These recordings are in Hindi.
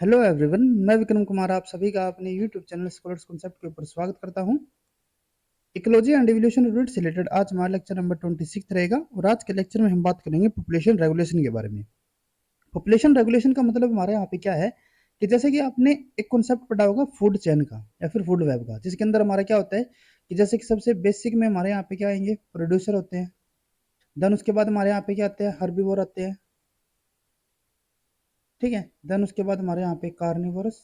हेलो एवरीवन, मैं विक्रम कुमार आप सभी का अपने यूट्यूब चैनल स्कॉलर्स कॉन्सेप्ट के ऊपर स्वागत करता हूं। इकोलॉजी एंड एवोल्यूशन रूट से रिलेटेड आज हमारा लेक्चर नंबर 26 रहेगा और आज के लेक्चर में हम बात करेंगे पॉपुलेशन रेगुलेशन के बारे में। पॉपुलेशन रेगुलेशन का मतलब हमारे यहाँ पे क्या है कि जैसे कि आपने एक कॉन्सेप्ट पढ़ा होगा फूड चेन का या फिर फूड वेब का, जिसके अंदर हमारा क्या होता है कि जैसे कि सबसे बेसिक में हमारे यहाँ पे क्या आएंगे, प्रोड्यूसर होते हैं। देन उसके बाद हमारे यहाँ पे क्या आते हैं, हर्बीवोर आते हैं। ठीक है। देन उसके बाद हमारे यहाँ पे कार्निवोरस,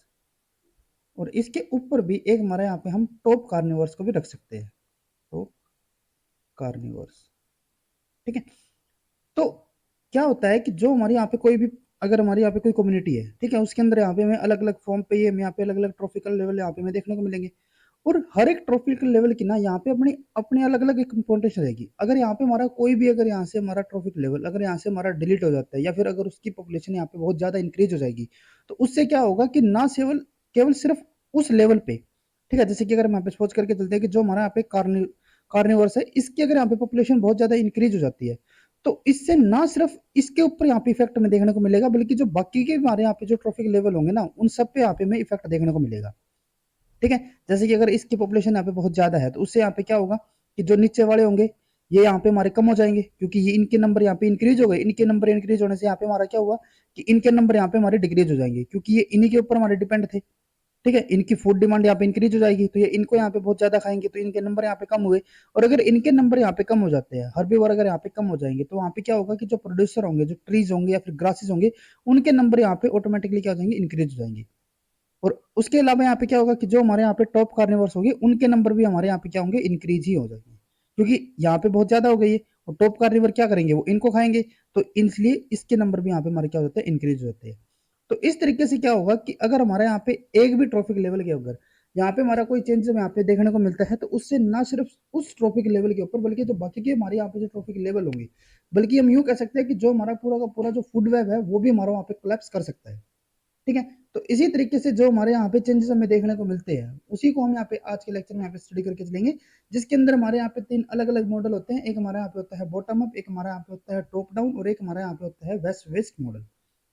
और इसके ऊपर भी एक हमारे यहाँ पे हम टॉप कार्निवर्स को भी रख सकते हैं, टॉप कार्निवर्स। ठीक है। तो क्या होता है कि जो हमारे यहाँ पे कोई भी, अगर हमारे यहाँ पे कोई कम्युनिटी है, ठीक है, उसके अंदर यहाँ पे हमें अलग अलग फॉर्म पे, ये यहाँ पे अलग अलग ट्रॉफिकल लेवल यहाँ पे हमें देखने को मिलेंगे। और हर एक ट्रॉफिकल लेवल की ना यहाँ पे अपनी अपनी अलग अलग एक इंपॉर्टेंस रहेगी। अगर यहाँ पे हमारा कोई भी, अगर यहाँ से हमारा ट्रॉफिक लेवल अगर यहाँ से हमारा डिलीट हो जाता है, या फिर अगर उसकी पॉपुलेशन यहाँ पे बहुत ज्यादा इंक्रीज हो जाएगी, तो उससे क्या होगा कि ना केवल केवल सिर्फ उस लेवल पे, ठीक है, जैसे कि अगर हम यहाँ पे सोच करके चलते हैं कि जो हमारा यहाँ पे कार्निवर्स है, इसकी अगर यहाँ पे पॉपुलेशन बहुत ज्यादा इंक्रीज हो जाती है, तो इससे ना सिर्फ इसके ऊपर यहाँ पे इफेक्ट में देखने को मिलेगा, बल्कि जो बाकी के हमारे यहाँ पे जो ट्रॉफिक लेवल होंगे ना, उन सब पे यहाँ पे हमें इफेक्ट देखने को मिलेगा। ठीक है। जैसे कि अगर इसकी पॉपुलेशन यहाँ पे बहुत ज्यादा है, तो उससे यहाँ पे क्या होगा कि जो नीचे वाले होंगे ये यहाँ पे हमारे कम हो जाएंगे, क्योंकि ये इनके नंबर यहाँ पे इंक्रीज हो गए। इनके नंबर इंक्रीज होने से यहाँ पे हमारा क्या हुआ कि इनके नंबर यहाँ पे हमारे डिक्रीज हो जाएंगे, क्योंकि ये इन्हीं के ऊपर हमारे डिपेंड थे। ठीक है। इनकी फूड डिमांड यहाँ पे इंक्रीज हो जाएगी, तो ये इनको यहाँ पे बहुत ज्यादा खाएंगे, तो इनके नंबर यहाँ पे कम हुए। और अगर इनके नंबर यहाँ पे कम हो जाते हैं, हर्बीवर अगर यहाँ पे कम हो जाएंगे, तो वहाँ पे क्या होगा कि जो प्रोड्यूसर होंगे, जो ट्रीज होंगे या फिर ग्रासेस होंगे, उनके नंबर यहाँ पे ऑटोमेटिकली क्या हो जाएंगे, इंक्रीज हो जाएंगे। और उसके अलावा यहाँ पे क्या होगा कि जो हमारे यहाँ पे टॉप कार्निवर्स होंगे, उनके नंबर भी हमारे यहाँ पे क्या होंगे, इंक्रीज ही हो जाएंगे, क्योंकि यहाँ पे बहुत ज्यादा हो गई है। और टॉप कार्निवर क्या करेंगे, वो इनको खाएंगे, तो इसलिए इसके नंबर भी यहाँ पे हमारे क्या होते हैं, इंक्रीज हो जाते हैं। तो इस तरीके से क्या होगा कि अगर हमारे यहाँ पे एक भी ट्रॉफिक लेवल के ऊपर यहाँ पे हमारा कोई चेंज यहाँ पे देखने को मिलता है, तो उससे ना सिर्फ उस ट्रॉफिक लेवल के ऊपर, बल्कि जो बाकी के हमारे यहाँ पे जो ट्रॉफिक लेवल होंगे, बल्कि हम यूं कह सकते हैं कि जो हमारा पूरा का पूरा जो फूड वेब है, वो भी हमारा वहाँ पे कोलैप्स कर सकता है। ठीक है। तो इसी तरीके से जो हमारे यहाँ पे चेंजेस हमें देखने को मिलते हैं, उसी को हम यहाँ पे आज के लेक्चर में यहाँ पे स्टडी करके चलेंगे, जिसके अंदर हमारे यहाँ पे 3 अलग अलग मॉडल होते हैं। एक हमारे यहाँ पे होता है बॉटम अप, एक हमारे यहाँ पे होता है टॉप डाउन, और एक हमारे यहाँ पे होता है वेस्ट वेस्ट मॉडल।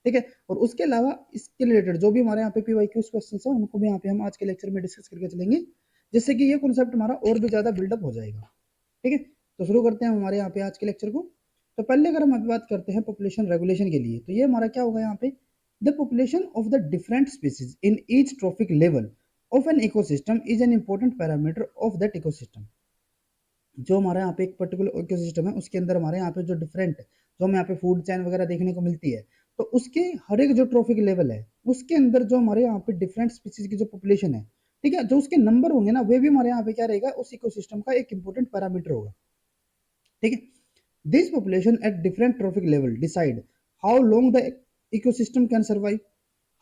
ठीक है। और उसके अलावा इसके रिलेटेड जो भी हमारे यहाँ पे पीवाईक्यूज क्वेश्चंस है, उनको भी यहाँ पे हम आज के लेक्चर में डिस्कस करके चलेंगे, जिससे कि ये कॉन्सेप्ट हमारा और भी ज्यादा बिल्डअप हो जाएगा। ठीक है। तो शुरू करते हैं हमारे यहाँ पे आज के लेक्चर को। तो पहले अगर हम अभी बात करते हैं पॉपुलेशन रेगुलेशन के लिए, तो ये हमारा क्या होगा यहाँ पे, the population of the different species in each trophic level of an ecosystem is an important parameter of that ecosystem. जो हमारे यहाँ पे एक पर्टिकुलर इकोसिस्टम है, उसके अंदर हमारे यहाँ पे जो डिफरेंट, जो हमें यहाँ पे फूड चैन वगैरह देखने को मिलती है, तो उसके हर एक जो ट्रॉफिक लेवल है, उसके अंदर जो हमारे यहाँ पे डिफरेंट स्पीसीज की जो पॉपुलेशन है, ठीक है, जो उसके नंबर होंगे ना, वे भी हमारे यहाँ पे क्या रहेगा, उस इकोसिस्टम का एक इंपॉर्टेंट पैरामीटर होगा। ठीक है। This population at different trophic level decide how long the ecosystem can survive,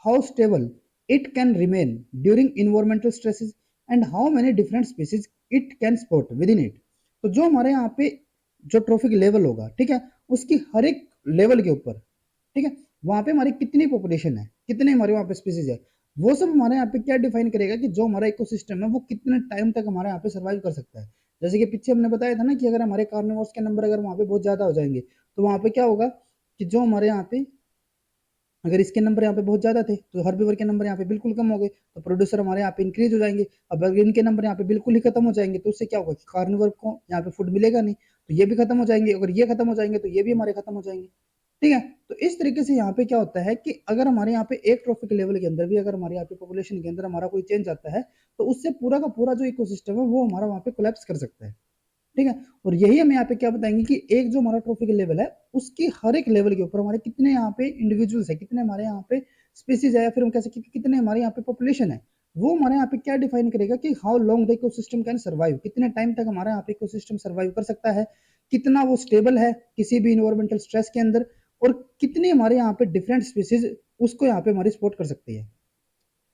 how stable it can remain during environmental stresses, and how many different species it can support within it। तो जो हमारे यहाँ पे जो ट्रॉफिक लेवल होगा, ठीक है, उसकी हर एक लेवल के ऊपर, ठीक है, वहां पे हमारी कितनी पॉपुलेशन है, कितने हमारे वहां पे स्पीसीज है, वो सब हमारे यहाँ पे क्या डिफाइन करेगा कि जो हमारा इकोसिस्टम है, वो कितने टाइम तक हमारे यहाँ पे सर्वाइव कर सकता है। जैसे कि पीछे हमने बताया था ना कि अगर हमारे कार्निवोर्स के नंबर अगर वहां पे बहुत ज्यादा हो जाएंगे, तो वहां पे क्या होगा कि जो हमारे यहाँ पे, अगर इसके नंबर यहाँ पे बहुत ज्यादा थे, तो हर्बीवर के नंबर यहाँ पे बिल्कुल कम हो गए, तो प्रोड्यूसर हमारे यहाँ पे इंक्रीज हो जाएंगे। अब अगर इनके नंबर यहाँ पे बिल्कुल ही खत्म हो जाएंगे, तो उससे क्या होगा कि कार्निवर को यहाँ पे फूड मिलेगा नहीं, तो ये भी खत्म हो जाएंगे। अगर ये खत्म हो जाएंगे, तो ये भी हमारे खत्म हो जाएंगे। ठीक है। तो इस तरीके से यहाँ पे क्या होता है कि अगर हमारे यहाँ पे एक ट्रॉफिक लेवल के अंदर भी, अगर हमारे यहाँ पे पॉपुलेशन के अंदर हमारा कोई चेंज आता है, तो उससे पूरा का पूरा जो इकोसिस्टम है, वो हमारा वहाँ पे कोलैप्स कर सकता है। ठीक है। और यही हम यहाँ पे क्या बताएंगे कि एक जो हमारा ट्रॉफिक लेवल है, उसकी हर एक लेवल के ऊपर हमारे कितने यहाँ पे इंडिविजुअल्स है, कितने हमारे यहाँ पे स्पीसीज है, या फिर हम कह सकते हैं कितने हमारे यहाँ पे पॉपुलेशन है, वो हमारे यहाँ पे क्या डिफाइन करेगा कि how long the ecosystem can survive, कितने टाइम तक हमारा यहाँ पे इकोसिस्टम सर्वाइव कर सकता है, कितना वो स्टेबल है किसी भी इन्वायरमेंटल स्ट्रेस के अंदर, और कितनी हमारे यहाँ पे डिफरेंट स्पीसीज उसको यहाँ पे हमारी सपोर्ट कर सकती है।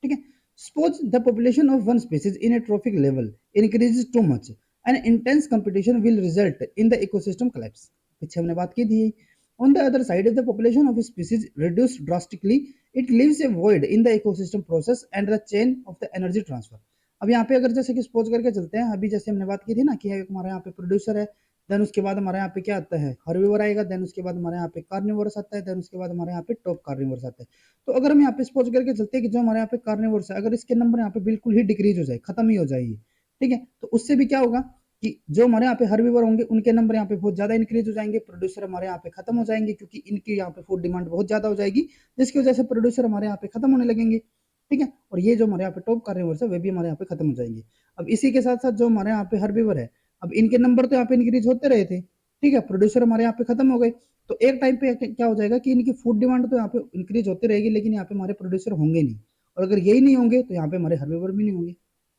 ठीक है। Suppose the population of one species in A trophic level increases too much, N intense competition will result in the ecosystem collapse. पीछे हमने बात की थी। On the other side, if the population of a species reduced drastically, it leaves a void in the ecosystem process and the chain of the energy transfer। अब यहाँ पे अगर जैसे कि सपोज करके चलते हैं, अभी जैसे हमने बात की थी ना कि हमारे यहाँ पे प्रोड्यूसर है, देन उसके बाद हमारे यहाँ पे क्या आता है, हर्बीवर आएगा। देन उसके बाद हमारे यहाँ पे कार्निवोरस आता है। देन उसके बाद हमारे यहाँ पे टॉप कार्निवोरस आता है। तो अगर हम यहाँ पे सपोज करके चलते हैं कि जो हमारे यहाँ पे कार्निवोरस है, अगर इसके नंबर यहाँ पे बिल्कुल ही डिक्रीज हो जाए, खत्म ही हो जाएगी, ठीक है, तो उससे भी क्या होगा कि जो हमारे यहाँ पे हर्बीवर होंगे उनके नंबर यहाँ पे बहुत ज्यादा इंक्रीज हो जाएंगे, प्रोड्यूसर हमारे यहाँ पे खत्म हो जाएंगे, क्योंकि इनकी यहाँ पे फूड डिमांड बहुत ज्यादा हो जाएगी, जिसकी वजह से प्रोड्यूसर हमारे यहाँ पे खत्म होने लगेंगे, ठीक है। और ये जो हमारे यहाँ पे टॉप कार्निवोरस है वे भी हमारे यहाँ पे खत्म हो जाएंगे। अब इसी के साथ साथ जो हमारे यहाँ पे हर्बीवर है, अब इनके नंबर तो यहाँ पे इंक्रीज होते रहे थे, ठीक है, प्रोड्यूसर हमारे यहाँ पे खत्म हो गए, तो एक टाइम पे क्या हो जाएगा कि इनकी फूड डिमांड तो यहाँ पे इंक्रीज होती रहेगी, लेकिन यहाँ पे हमारे प्रोड्यूसर होंगे नहीं, और अगर यही नहीं होंगे तो यहाँ पे हमारे हर्बीवर भी नहीं होंगे,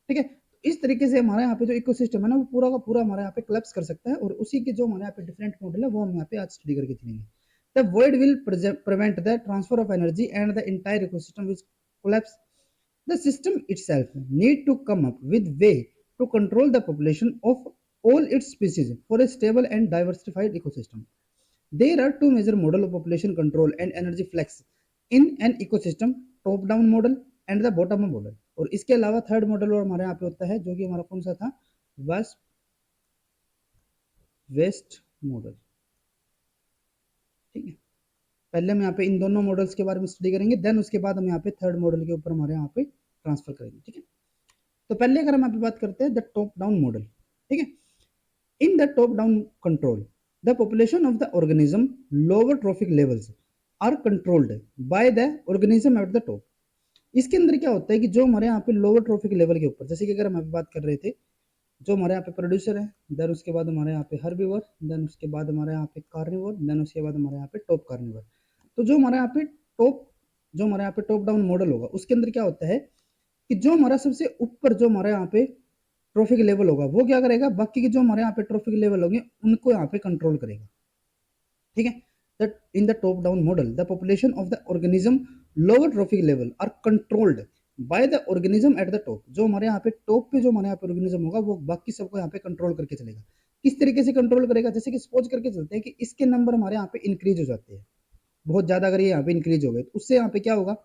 ठीक है। तो इस तरीके से हमारे यहाँ पे जो इकोसिस्टम है ना, वो पूरा का पूरा हमारे यहाँ पे कोलैप्स कर सकता है, और उसी के जो हमारे यहाँ पे डिफरेंट मॉडल है वो हम यहाँ पे आज स्टडी करके चलेंगे। The void will prevent the transfer of energy and the entire ecosystem will collapse. The system itself need to come up with way to control the population of all its species for a stable and diversified ecosystem. There are two major models of population control and energy flex in an ecosystem, top down model and the bottom up model. और इसके अलावा थर्ड मॉडल और हमारे यहाँ पे होता है, जो कि हमारा कौन सा था, वेस्ट वेस्ट मॉडल, ठीक है। पहले हम यहाँ पे इन दोनों मॉडल्स के बारे में स्टडी करेंगे, देन उसके बाद हम यहाँ पे थर्ड मॉडल के ऊपर हमारे यहाँ पे ट्रांसफर करेंगे, ठीक है। तो पहले अगर हम यहाँ पे बात करते हैं द टॉप डाउन मॉडल, ठीक है। In the top down control the population of the organism lower trophic levels are controlled by the organism at the top. इसके अंदर क्या होता है कि जो हमारे यहाँ पे लोअर ट्रॉफिक लेवल के ऊपर, जैसे कि अगर हम अभी बात कर रहे थे, जो हमारे यहाँ पे प्रोड्यूसर है, देन उसके बाद हमारे यहाँ पे हर्बीवर, देन उसके बाद हमारे यहाँ पे कार्निवर, देन उसके बाद हमारे यहाँ पे टॉप कार्निवर। तो जो हमारे यहाँ पे टॉप जो हमारे यहाँ पे टॉप डाउन मॉडल होगा, उसके अंदर क्या होता है कि जो हमारा सबसे ऊपर जो हमारे यहाँ पे ट्रॉफिक लेवल होगा, वो क्या करेगा, बाकी के जो हमारे यहाँ पे ट्रॉफिक लेवल होंगे उनको यहाँ पे कंट्रोल करेगा, ठीक है। that in the top down model the population of the organism lower trophic level are controlled by the organism at the top। जो हमारे यहाँ पे टॉप पे जो हमारे यहाँ पे ऑर्गेनिज्म होगा वो बाकी सबको यहाँ पे कंट्रोल करके चलेगा। किस तरीके से कंट्रोल करेगा, जैसे कि सपोज करके चलते हैं कि इसके नंबर हमारे यहाँ पे इंक्रीज हो जाते हैं बहुत ज्यादा, अगर ये यहाँ पे इंक्रीज हो गए तो उससे यहाँ पे क्या होगा,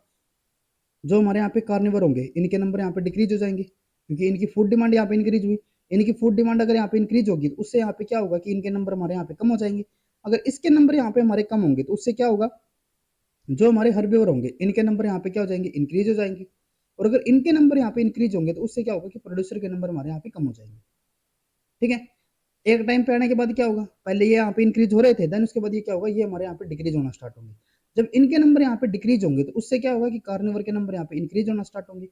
जो हमारे यहाँ पे कार्निवर होंगे इनके नंबर यहाँ पे डिक्रीज हो जाएंगे, क्योंकि इनकी फूड डिमांड यहाँ पे इंक्रीज हुई। इनकी फूड डिमांड अगर यहाँ पे इंक्रीज होगी तो उससे यहाँ पे क्या होगा कि इनके नंबर हमारे यहाँ पे कम हो जाएंगे। अगर इसके नंबर यहाँ पे हमारे कम होंगे तो उससे क्या होगा, जो हमारे हर्बीवर होंगे इनके नंबर यहाँ पे क्या हो जाएंगे, इंक्रीज हो जाएंगे। और अगर इनके नंबर यहाँ पे इंक्रीज होंगे तो उससे क्या होगा कि प्रोड्यूसर के नंबर हमारे यहाँ पे कम हो जाएंगे, ठीक है। एक टाइम पे आने के बाद क्या होगा, पहले ये यहाँ पे इंक्रीज हो रहे थे, देन उसके बाद ये क्या होगा, ये हमारे यहाँ पे डिक्रीज होना स्टार्ट होंगे। जब इनके नंबर यहाँ पे डिक्रीज होंगे तो उससे क्या होगा कि कार्निवर के नंबर यहाँ पे इंक्रीज होना स्टार्ट होंगे।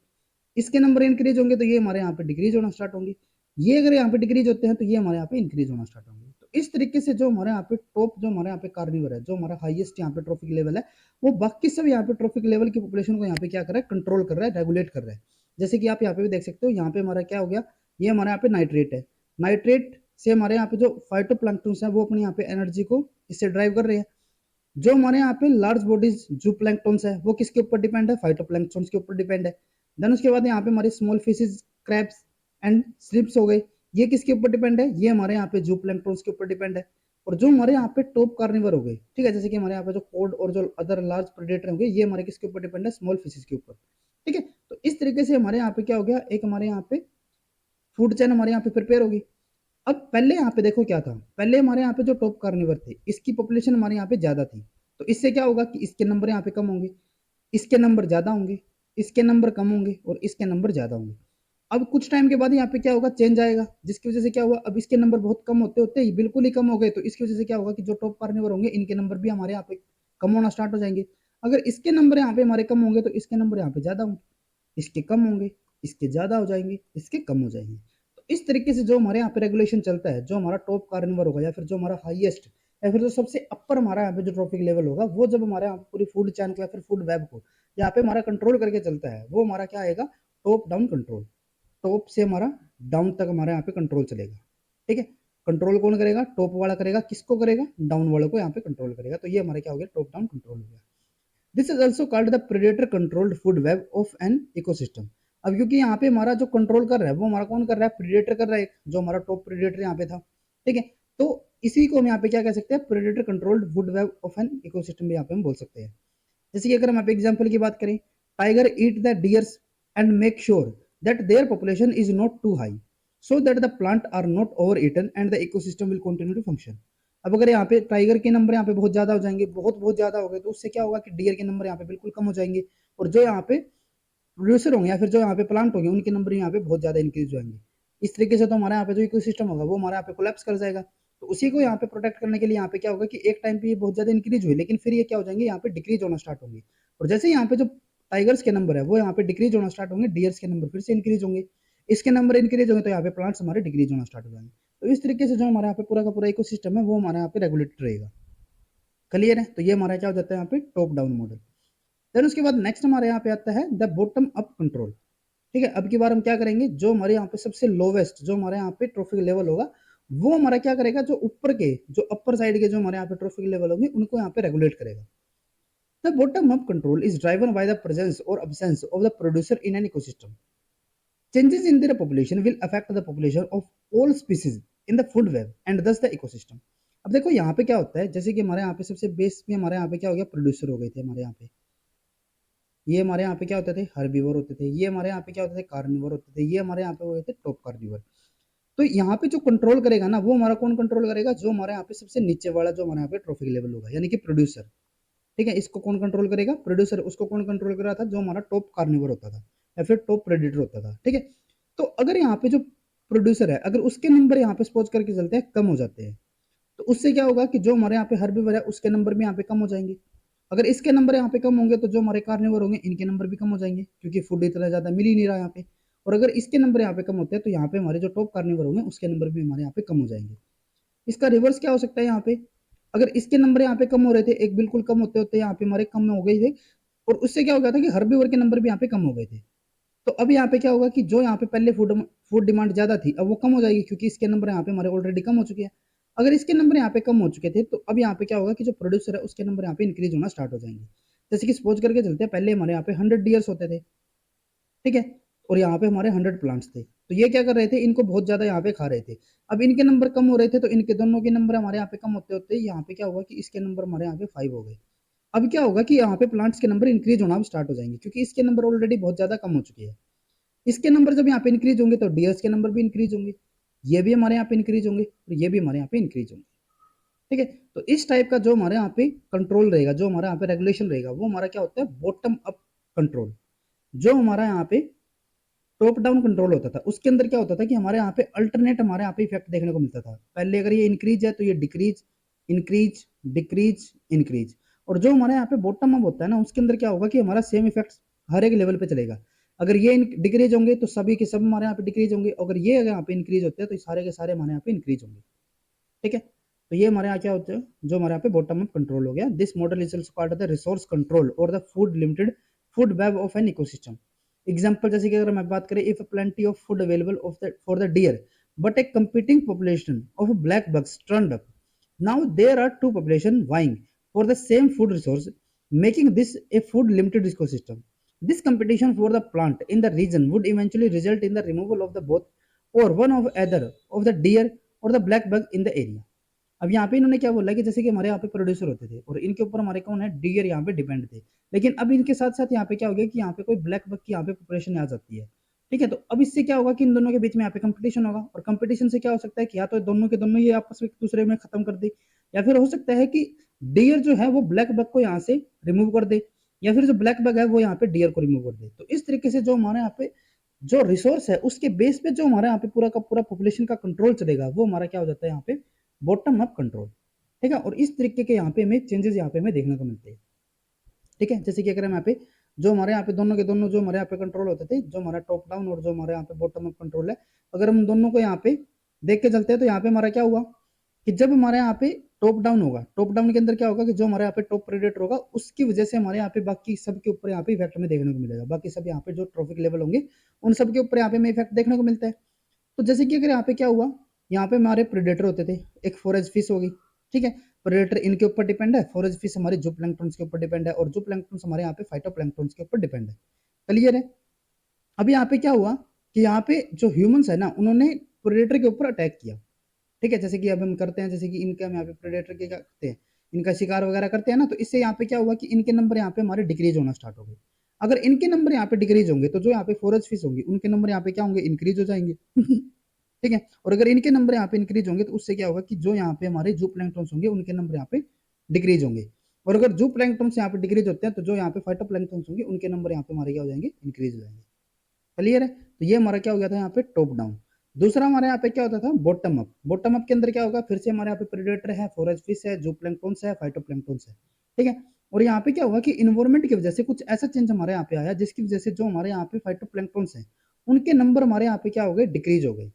इसके नंबर इंक्रीज होंगे तो ये हमारे यहाँ पे डिक्रीज होना स्टार्ट होंगे। ये अगर यहाँ पे डिक्रीज होते हैं तो ये हमारे यहाँ पे इंक्रीज होना स्टार्ट होंगे। तो इस तरीके से जो हमारे यहाँ पे टॉप जो हमारे यहाँ पे कार्निवर है, जो हमारा हाईएस्ट यहाँ पे ट्रॉफिक लेवल है, वो बाकी सब यहाँ पे ट्रॉफिक लेवल की पॉपुलेशन को यहाँ पे क्या कर रहा है, कंट्रोल कर रहा है, रेगुलेट कर रहा है। जैसे कि आप यहाँ पे भी देख सकते हो, यहाँ पे हमारा क्या हो गया, ये हमारे यहाँ पे नाइट्रेट है। नाइट्रेट से हमारे यहाँ पे जो फाइटोप्लैंक्टन्स है वो अपने यहाँ पे एनर्जी को इससे ड्राइव कर रहे हैं। जो हमारे यहाँ पे लार्ज बॉडीज जो प्लैंक्टन्स है वो किसके ऊपर डिपेंड है, फाइटोप्लैंक्टन्स के ऊपर डिपेंड है। देन उसके बाद यहाँ पे हमारे small fishes, crabs and slips हो गए, ये किसके ऊपर डिपेंड है, ये हमारे यहाँ पे जू प्लैंक्टन्स के ऊपर डिपेंड है। और जो हमारे यहाँ पे टॉप कार्निवर हो गए, ठीक है, जैसे कि हमारे यहाँ पे जो कोड और जो अदर लार्ज प्रेडेटर होंगे, ये हमारे किसके ऊपर डिपेंड है, स्मॉल फिशेज के ऊपर, ठीक है। तो इस तरीके से हमारे यहाँ पे क्या हो गया, एक हमारे यहाँ पे फूड चेन हमारे यहाँ पे प्रिपेयर होगी। अब पहले यहाँ पे देखो क्या था, पहले हमारे यहाँ पे जो टॉप कार्निवर थे इसकी पॉपुलेशन हमारे यहाँ पे ज्यादा थी, तो इससे क्या होगा कि इसके नंबर यहाँ पे कम होंगे, इसके नंबर ज्यादा होंगे, इसके नंबर कम होंगे और इसके नंबर ज्यादा होंगे। अब कुछ टाइम के बाद यहाँ पे क्या होगा, चेंज आएगा, जिसकी वजह से क्या हुआ, अब इसके नंबर बहुत कम होते होते ही बिल्कुल ही कम हो गए, तो इसकी वजह से क्या होगा कि जो टॉप कार्निवर होंगे इनके नंबर भी हमारे यहाँ पे कम होना स्टार्ट हो जाएंगे। अगर इसके नंबर यहाँ पे हमारे कम होंगे तो इसके नंबर यहाँ पे ज्यादा होंगे, इसके कम होंगे, इसके ज्यादा हो जाएंगे, इसके कम हो जाएंगे। तो इस तरीके से जो हमारे यहाँ पे रेगुलेशन चलता है, जो हमारा टॉप कार्निवर होगा या फिर जो हमारा हाईएस्ट या फिर जो सबसे अपर हमारा यहाँ पे जो ट्रॉफिक लेवल होगा, वो जब हमारे यहाँ पूरी फूड चैन को या फिर फूड वेब को यहाँ पे हमारा कंट्रोल करके चलता है, वो हमारा क्या आएगा, टॉप डाउन कंट्रोल। टॉप से हमारा डाउन तक हमारे यहाँ पे कंट्रोल चलेगा, ठीक है। कंट्रोल कौन करेगा, टॉप वाला करेगा, किसको करेगा, डाउन वाले को यहाँ पे कंट्रोल करेगा। तो ये हमारा क्या हो गया, टॉप डाउन कंट्रोल हो गया। This is also called the predator controlled food web of an ecosystem. अब क्योंकि यहाँ पे हमारा जो कंट्रोल कर रहा है वो हमारा कौन कर रहा है, प्रेडेटर कर रहा है, जो हमारा टॉप प्रेडेटर यहाँ पे था, ठीक है। तो इसी को हम यहाँ पे क्या कह सकते हैं, predator controlled food web of an ecosystem भी यहाँ पे हम बोल सकते हैं। जैसे कि अगर हम यहाँ पे एग्जाम्पल की बात करें, tiger eat the deers and make sure that their population is not too high, so that the plant are not overeaten and the ecosystem will continue to function. अब अगर यहाँ पे टाइगर के नंबर यहाँ पे बहुत ज्यादा हो जाएंगे, बहुत ज्यादा हो गए, तो उससे क्या होगा कि डियर के नंबर यहाँ पे बिल्कुल कम हो जाएंगे, और जो यहाँ पे प्रोड्यूसर होंगे या फिर जो यहाँ पे प्लांट होंगे उनके नंबर यहाँ पे बहुत ज्यादा इंक्रीज हो जाएंगे। इस तरीके से तो हमारे यहाँ पे जो इकोसिस्टम होगा वो हमारे यहाँ पे कोलैप्स कर जाएगा। तो उसी को यहाँ पे प्रोटेक्ट करने के लिए यहाँ पे क्या होगा कि एक टाइम पे ये बहुत ज्यादा इंक्रीज हुई, लेकिन फिर ये क्या हो जाएंगे, यहाँ पे डिक्रीज होना स्टार्ट होंगे, और जैसे यहाँ पे जो टाइगर्स के नंबर है वो यहाँ पे डिक्रीज होना स्टार्ट होंगे, डियर्स के नंबर फिर से इंक्रीज होंगे, इसके नंबर इंक्रीज होंगे तो यहाँ पे प्लांट्स हमारे डिक्रीज होना स्टार्ट हो जाएंगे। तो इस तरीके से जो हमारे यहाँ पे पूरा का पूरा इकोसिस्टम है वो हमारे यहाँ पे रेगुलेटेड रहेगा। क्लियर है? तो ये हमारा क्या हो जाता है यहाँ पे टॉप डाउन मॉडल। देन उसके बाद नेक्स्ट हमारे यहाँ पे आता है द बॉटम अप कंट्रोल। ठीक है, अब की बार हम क्या करेंगे, जो हमारे यहाँ पे सबसे लोवेस्ट जो हमारे यहाँ पे ट्रॉफिक लेवल होगा वो हमारा क्या करेगा, जो ऊपर के जो अपर साइड के जो हमारे यहाँ पे ट्रॉफिक लेवल होंगे उनको यहाँ पे रेगुलेट करेगा। The bottom up control is driven by the presence और absence of the producer in an ecosystem. Changes in their population will affect the population of all species in the food web and thus the ecosystem. अब देखो यहाँ पे क्या होता है, जैसे कि हमारे यहाँ पे सबसे बेस में हमारे यहाँ पे क्या हो गया, प्रोड्यूसर हो गए थे हमारे यहाँ पे, ये हमारे यहाँ पे क्या होते थे, हर्बीवर होते थे, ये हमारे यहाँ पे क्या होते थे, कार्निवर होते थे, ये हमारे यहाँ पे हुए थे टॉप कार्निवर। तो यहाँ पे जो कंट्रोल करेगा ना वो हमारा कौन कंट्रोल करेगा, जो हमारे यहाँ पे सबसे नीचे वाला जो हमारे यहाँ पे ट्रॉफिक लेवल होगा, यानी कि प्रोड्यूसर। ठीक है, इसको कौन कंट्रोल करेगा, प्रोड्यूसर। उसको कौन कंट्रोल कर रहा था, जो हमारा टॉप कार्निवर होता था या फिर टॉप प्रेडेटर होता था। ठीक है, तो अगर यहाँ पे जो प्रोड्यूसर है अगर उसके नंबर यहाँ पे सपोज करके चलते हैं कम हो जाते हैं, तो उससे क्या होगा कि जो हमारे यहाँ पे हर्बीवर है उसके नंबर भी यहाँ पे कम हो जाएंगे। अगर इसके नंबर यहाँ पे कम होंगे तो जो हमारे कार्निवर होंगे इनके नंबर भी कम हो जाएंगे, क्योंकि फूड इतना ज्यादा मिल ही नहीं रहा यहाँ पे। और अगर इसके नंबर यहाँ पे कम होते हैं तो यहाँ पे हमारे जो टॉप कार्निवर होंगे उसके नंबर भी हमारे यहाँ पे कम हो जाएंगे। इसका रिवर्स क्या हो सकता है, यहाँ पे अगर इसके नंबर यहाँ पे कम हो रहे थे, एक बिल्कुल कम होते होते यहाँ पे हमारे कम हो गए थे, और उससे क्या हो गया था कि हर्बीवर के नंबर भी यहाँ पे कम हो गए थे। तो अब यहाँ पे क्या होगा कि जो यहाँ पे पहले फूड फूड डिमांड ज्यादा थी अब वो कम हो जाएगी, क्योंकि इसके नंबर यहाँ पे हमारे ऑलरेडी कम हो चुके हैं। अगर इसके नंबर यहाँ पे कम हो चुके थे तो अब यहाँ पे क्या होगा कि जो प्रोड्यूसर है उसके नंबर यहाँ पे इंक्रीज होना स्टार्ट हो जाएंगे। जैसे कि सपोज करके चलते हैं, पहले हमारे यहाँ पे 100 डियर्स होते थे, ठीक है, और यहाँ पे हमारे 100 प्लांट्स थे, तो ये क्या कर रहे थे, इनको बहुत ज्यादा यहाँ पे खा रहे थे। अब इनके नंबर कम हो रहे थे तो इनके दोनों के नंबर हमारे यहाँ पे कम होते होते यहाँ पे क्या होगा कि इसके नंबर हमारे यहाँ पे 5 हो गए। अब क्या होगा कि यहाँ पे प्लांट्स के नंबर इंक्रीज होना स्टार्ट हो जाएंगे, क्योंकि इसके नंबर ऑलरेडी बहुत ज्यादा कम हो चुके हैं। इसके नंबर जब यहाँ पे इंक्रीज होंगे तो डियर्स के नंबर भी इंक्रीज होंगे, ये भी हमारे यहाँ पे इंक्रीज होंगे और ये भी हमारे यहाँ पे इंक्रीज होंगे। ठीक है, तो इस टाइप का जो हमारे यहाँ पे कंट्रोल रहेगा, जो हमारे यहाँ पे रेगुलेशन रहेगा, वो हमारा क्या होता है, बॉटम अप कंट्रोल। जो हमारा यहाँ पे टॉप डाउन कंट्रोल होता था उसके अंदर क्या होता था कि हमारे यहाँ पे अल्टरनेट हमारे यहाँ पे इफेक्ट देखने को मिलता था। पहले अगर ये इंक्रीज है तो ये डिक्रीज, इंक्रीज, डिक्रीज, इंक्रीज। और जो हमारे यहाँ पे बॉटम अप होता है ना उसके अंदर क्या होगा कि हमारा सेम इफेक्ट हर एक लेवल पे चलेगा। अगर ये डिक्रीज होंगे तो सभी के सब हमारे यहाँ पे डिक्रीज होंगे, अगर ये यहाँ पे इंक्रीज होते हैं तो सारे के सारे हमारे यहाँ पे इंक्रीज होंगे। ठीक है, तो ये हमारे यहाँ क्या होता है, जो हमारे यहाँ पे बॉटम अप कंट्रोल हो गया। This model is also called the resource control और the food limited food web of an ecosystem. Example जैसे कि अगर मैं बात करें, if plenty of food available of the for the deer but a competing population of black bugs turned up, now there are two population vying for the same food resource, making this a food limited ecosystem. This competition for the plant in the region would eventually result in the removal of the both or one of either of the deer or the black bug in the area. अब यहाँ पे इन्होंने क्या बोला कि जैसे कि हमारे यहाँ पे प्रोड्यूसर होते थे और इनके ऊपर हमारे कौन है, डियर यहाँ पे डिपेंड थे, लेकिन अब इनके साथ साथ यहाँ पे क्या हो गया कि यहाँ पे कोई ब्लैक बग की यहाँ पे पॉपुलेशन आ जाती है। ठीक है, तो अब इससे क्या होगा कि इन दोनों के बीच में यहाँ पे कंपटीशन होगा, और कंपटीशन से क्या हो सकता है कि या तो दोनों के दोनों ये आपस में एक दूसरे में खत्म कर दे, या फिर हो सकता है कि डियर जो है वो ब्लैक बग को यहाँ से रिमूव कर दे, या फिर जो ब्लैक बग है वो यहाँ पे डियर को रिमूव कर दे। तो इस तरीके से जो हमारे यहाँ पे जो रिसोर्स है उसके बेस पे जो हमारे यहाँ पे पूरा का पूरा पॉपुलेशन का कंट्रोल चलेगा वो हमारा क्या हो जाता है यहाँ पे, बॉटम अप कंट्रोल। ठीक है, और इस तरीके के यहाँ पे हमें चेंजेस यहाँ पे हमें देखने को मिलते हैं। ठीक है, जैसे कि अगर हम यहाँ पे जो हमारे यहाँ पे दोनों के दोनों जो हमारे यहाँ पे कंट्रोल होते थे, जो हमारा टॉप डाउन और जो हमारे यहाँ पे बॉटम अप कंट्रोल है, अगर हम दोनों को यहाँ पे देख के चलते हैं तो यहाँ पे हमारा क्या हुआ कि जब हमारे यहाँ पे टॉप डाउन होगा, टॉप डाउन के अंदर क्या होगा कि जो हमारे यहाँ पे टॉप प्रेडेटर होगा उसकी वजह से हमारे यहाँ पे बाकी सब के ऊपर यहाँ पे इफेक्ट में देखने को मिलेगा, बाकी सब यहाँ पे जो ट्रॉफिक लेवल होंगे उन सब के ऊपर यहाँ पे हमें इफेक्ट देखने को मिलता है। तो जैसे कि अगर यहाँ पे क्या हुआ, यहाँ पे हमारे प्रेडेटर होते थे, एक फोरेज फिश होगी। ठीक है, प्रेडेटर इनके ऊपर डिपेंड है, फोरेज फिश हमारे जू प्लैंक्टन्स के ऊपर डिपेंड है, और जू प्लैंक्टन्स हमारे यहाँ पे फाइटोप्लैंक्टन्स के ऊपर डिपेंड है। क्लियर है? अब यहाँ पे क्या हुआ कि यहाँ पे जो ह्यूमंस है ना उन्होंने प्रेडेटर के ऊपर अटैक किया। ठीक है, जैसे कि अब हम करते हैं, जैसे कि इनके हम यहाँ पे प्रेडेटर के क्या करते हैं, इनका शिकार वगैरह करते हैं ना, तो इससे यहाँ पे क्या हुआ कि इनके नंबर यहाँ पे हमारे डिक्रीज होना स्टार्ट हो गए। अगर इनके नंबर यहाँ पे डिक्रीज होंगे तो जो यहाँ पे फोरेज फिश होंगी उनके नंबर यहाँ पे क्या होंगे, इंक्रीज हो जाएंगे। ठीक ठीक है। और अगर इनके नंबर यहाँ पे इंक्रीज होंगे तो उससे क्या होगा कि जो यहाँ पे हमारे जू प्लैंक्टन्स होंगे उनके नंबर यहाँ पे डिक्रीज होंगे, और अगर जू प्लैंक्टन्स यहाँ पे डिक्रीज होते हैं तो जो यहाँ पे फाइटोप्लैंक्टन्स होंगे उनके नंबर यहाँ पे हमारे क्या हो जाएंगे, इंक्रीज हो जाएंगे। क्लियर है। तो ये हमारा क्या हो गया था यहाँ पे टॉप डाउन। दूसरा हमारे यहाँ पे क्या होता था, बॉटम अप। बॉटम अप के अंदर क्या होगा, फिर से हमारे यहाँ पे प्रेडेटर है, फोरेज फिश है, जू प्लैंक्टन्स है, फाइटोप्लैंक्टन्स है, ठीक है। और यहाँ पे क्या होगा कि इन्वायरमेंट की वजह से कुछ ऐसा चेंज हमारे यहाँ पे आया जिसकी वजह से जो हमारे यहाँ पे फाइटोप्लैंक्टन्स है उनके नंबर हमारे यहाँ पे क्या हो गए, डिक्रीज हो गए,